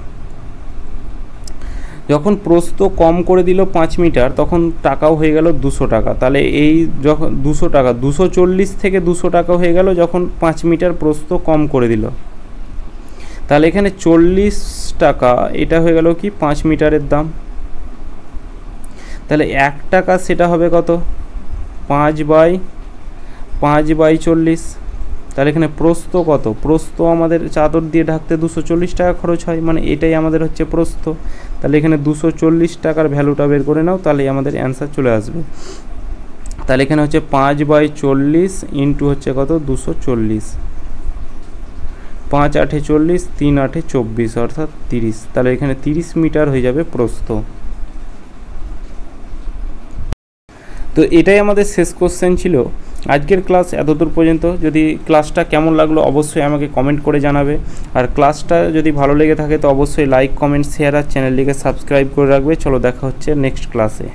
যখন প্রস্থ কম করে দিল 5 মিটার, তখন টাকাও হয়ে গেল 200 টাকা। তাহলে এই যখন 200 টাকা, 240 থেকে 200 টাকা হয়ে গেল যখন 5 মিটার প্রস্থ কম করে দিল। তাহলে এখানে 40 টাকা, এটা হয়ে গেল কি 5 মিটারের দাম। তাহলে 1 টাকা সেটা হবে কত? 5/40। তাহলে এখানে প্রস্থ কত? প্রস্থ আমাদের চাদর দিয়ে ঢাকতে 240 টাকা খরচ হয়, মানে এটাই আমাদের হচ্ছে প্রস্থ। তাহলে এখানে 240 টাকার ভ্যালুটা বের করে নাও, তাহলে আমাদের অ্যান্সার চলে আসবে। তাহলে এখানে হচ্ছে 5/40 ইন্টু হচ্ছে কত? 240, 5 8 40, 3 8 24, অর্থাৎ 30। তাহলে এখানে 30 মিটার হয়ে যাবে প্রস্থ। তো এটাই আমাদের শেষ কোশ্চেন ছিল। আজকের ক্লাস এতদূর পর্যন্ত। যদি ক্লাসটা কেমন লাগলো অবশ্যই আমাকে কমেন্ট করে জানাবে, আর ক্লাসটা যদি ভালো লেগে থাকে তো অবশ্যই লাইক, কমেন্ট, শেয়ার আর চ্যানেলটিকে সাবস্ক্রাইব করে রাখবে। চলো দেখা হচ্ছে নেক্সট ক্লাসে।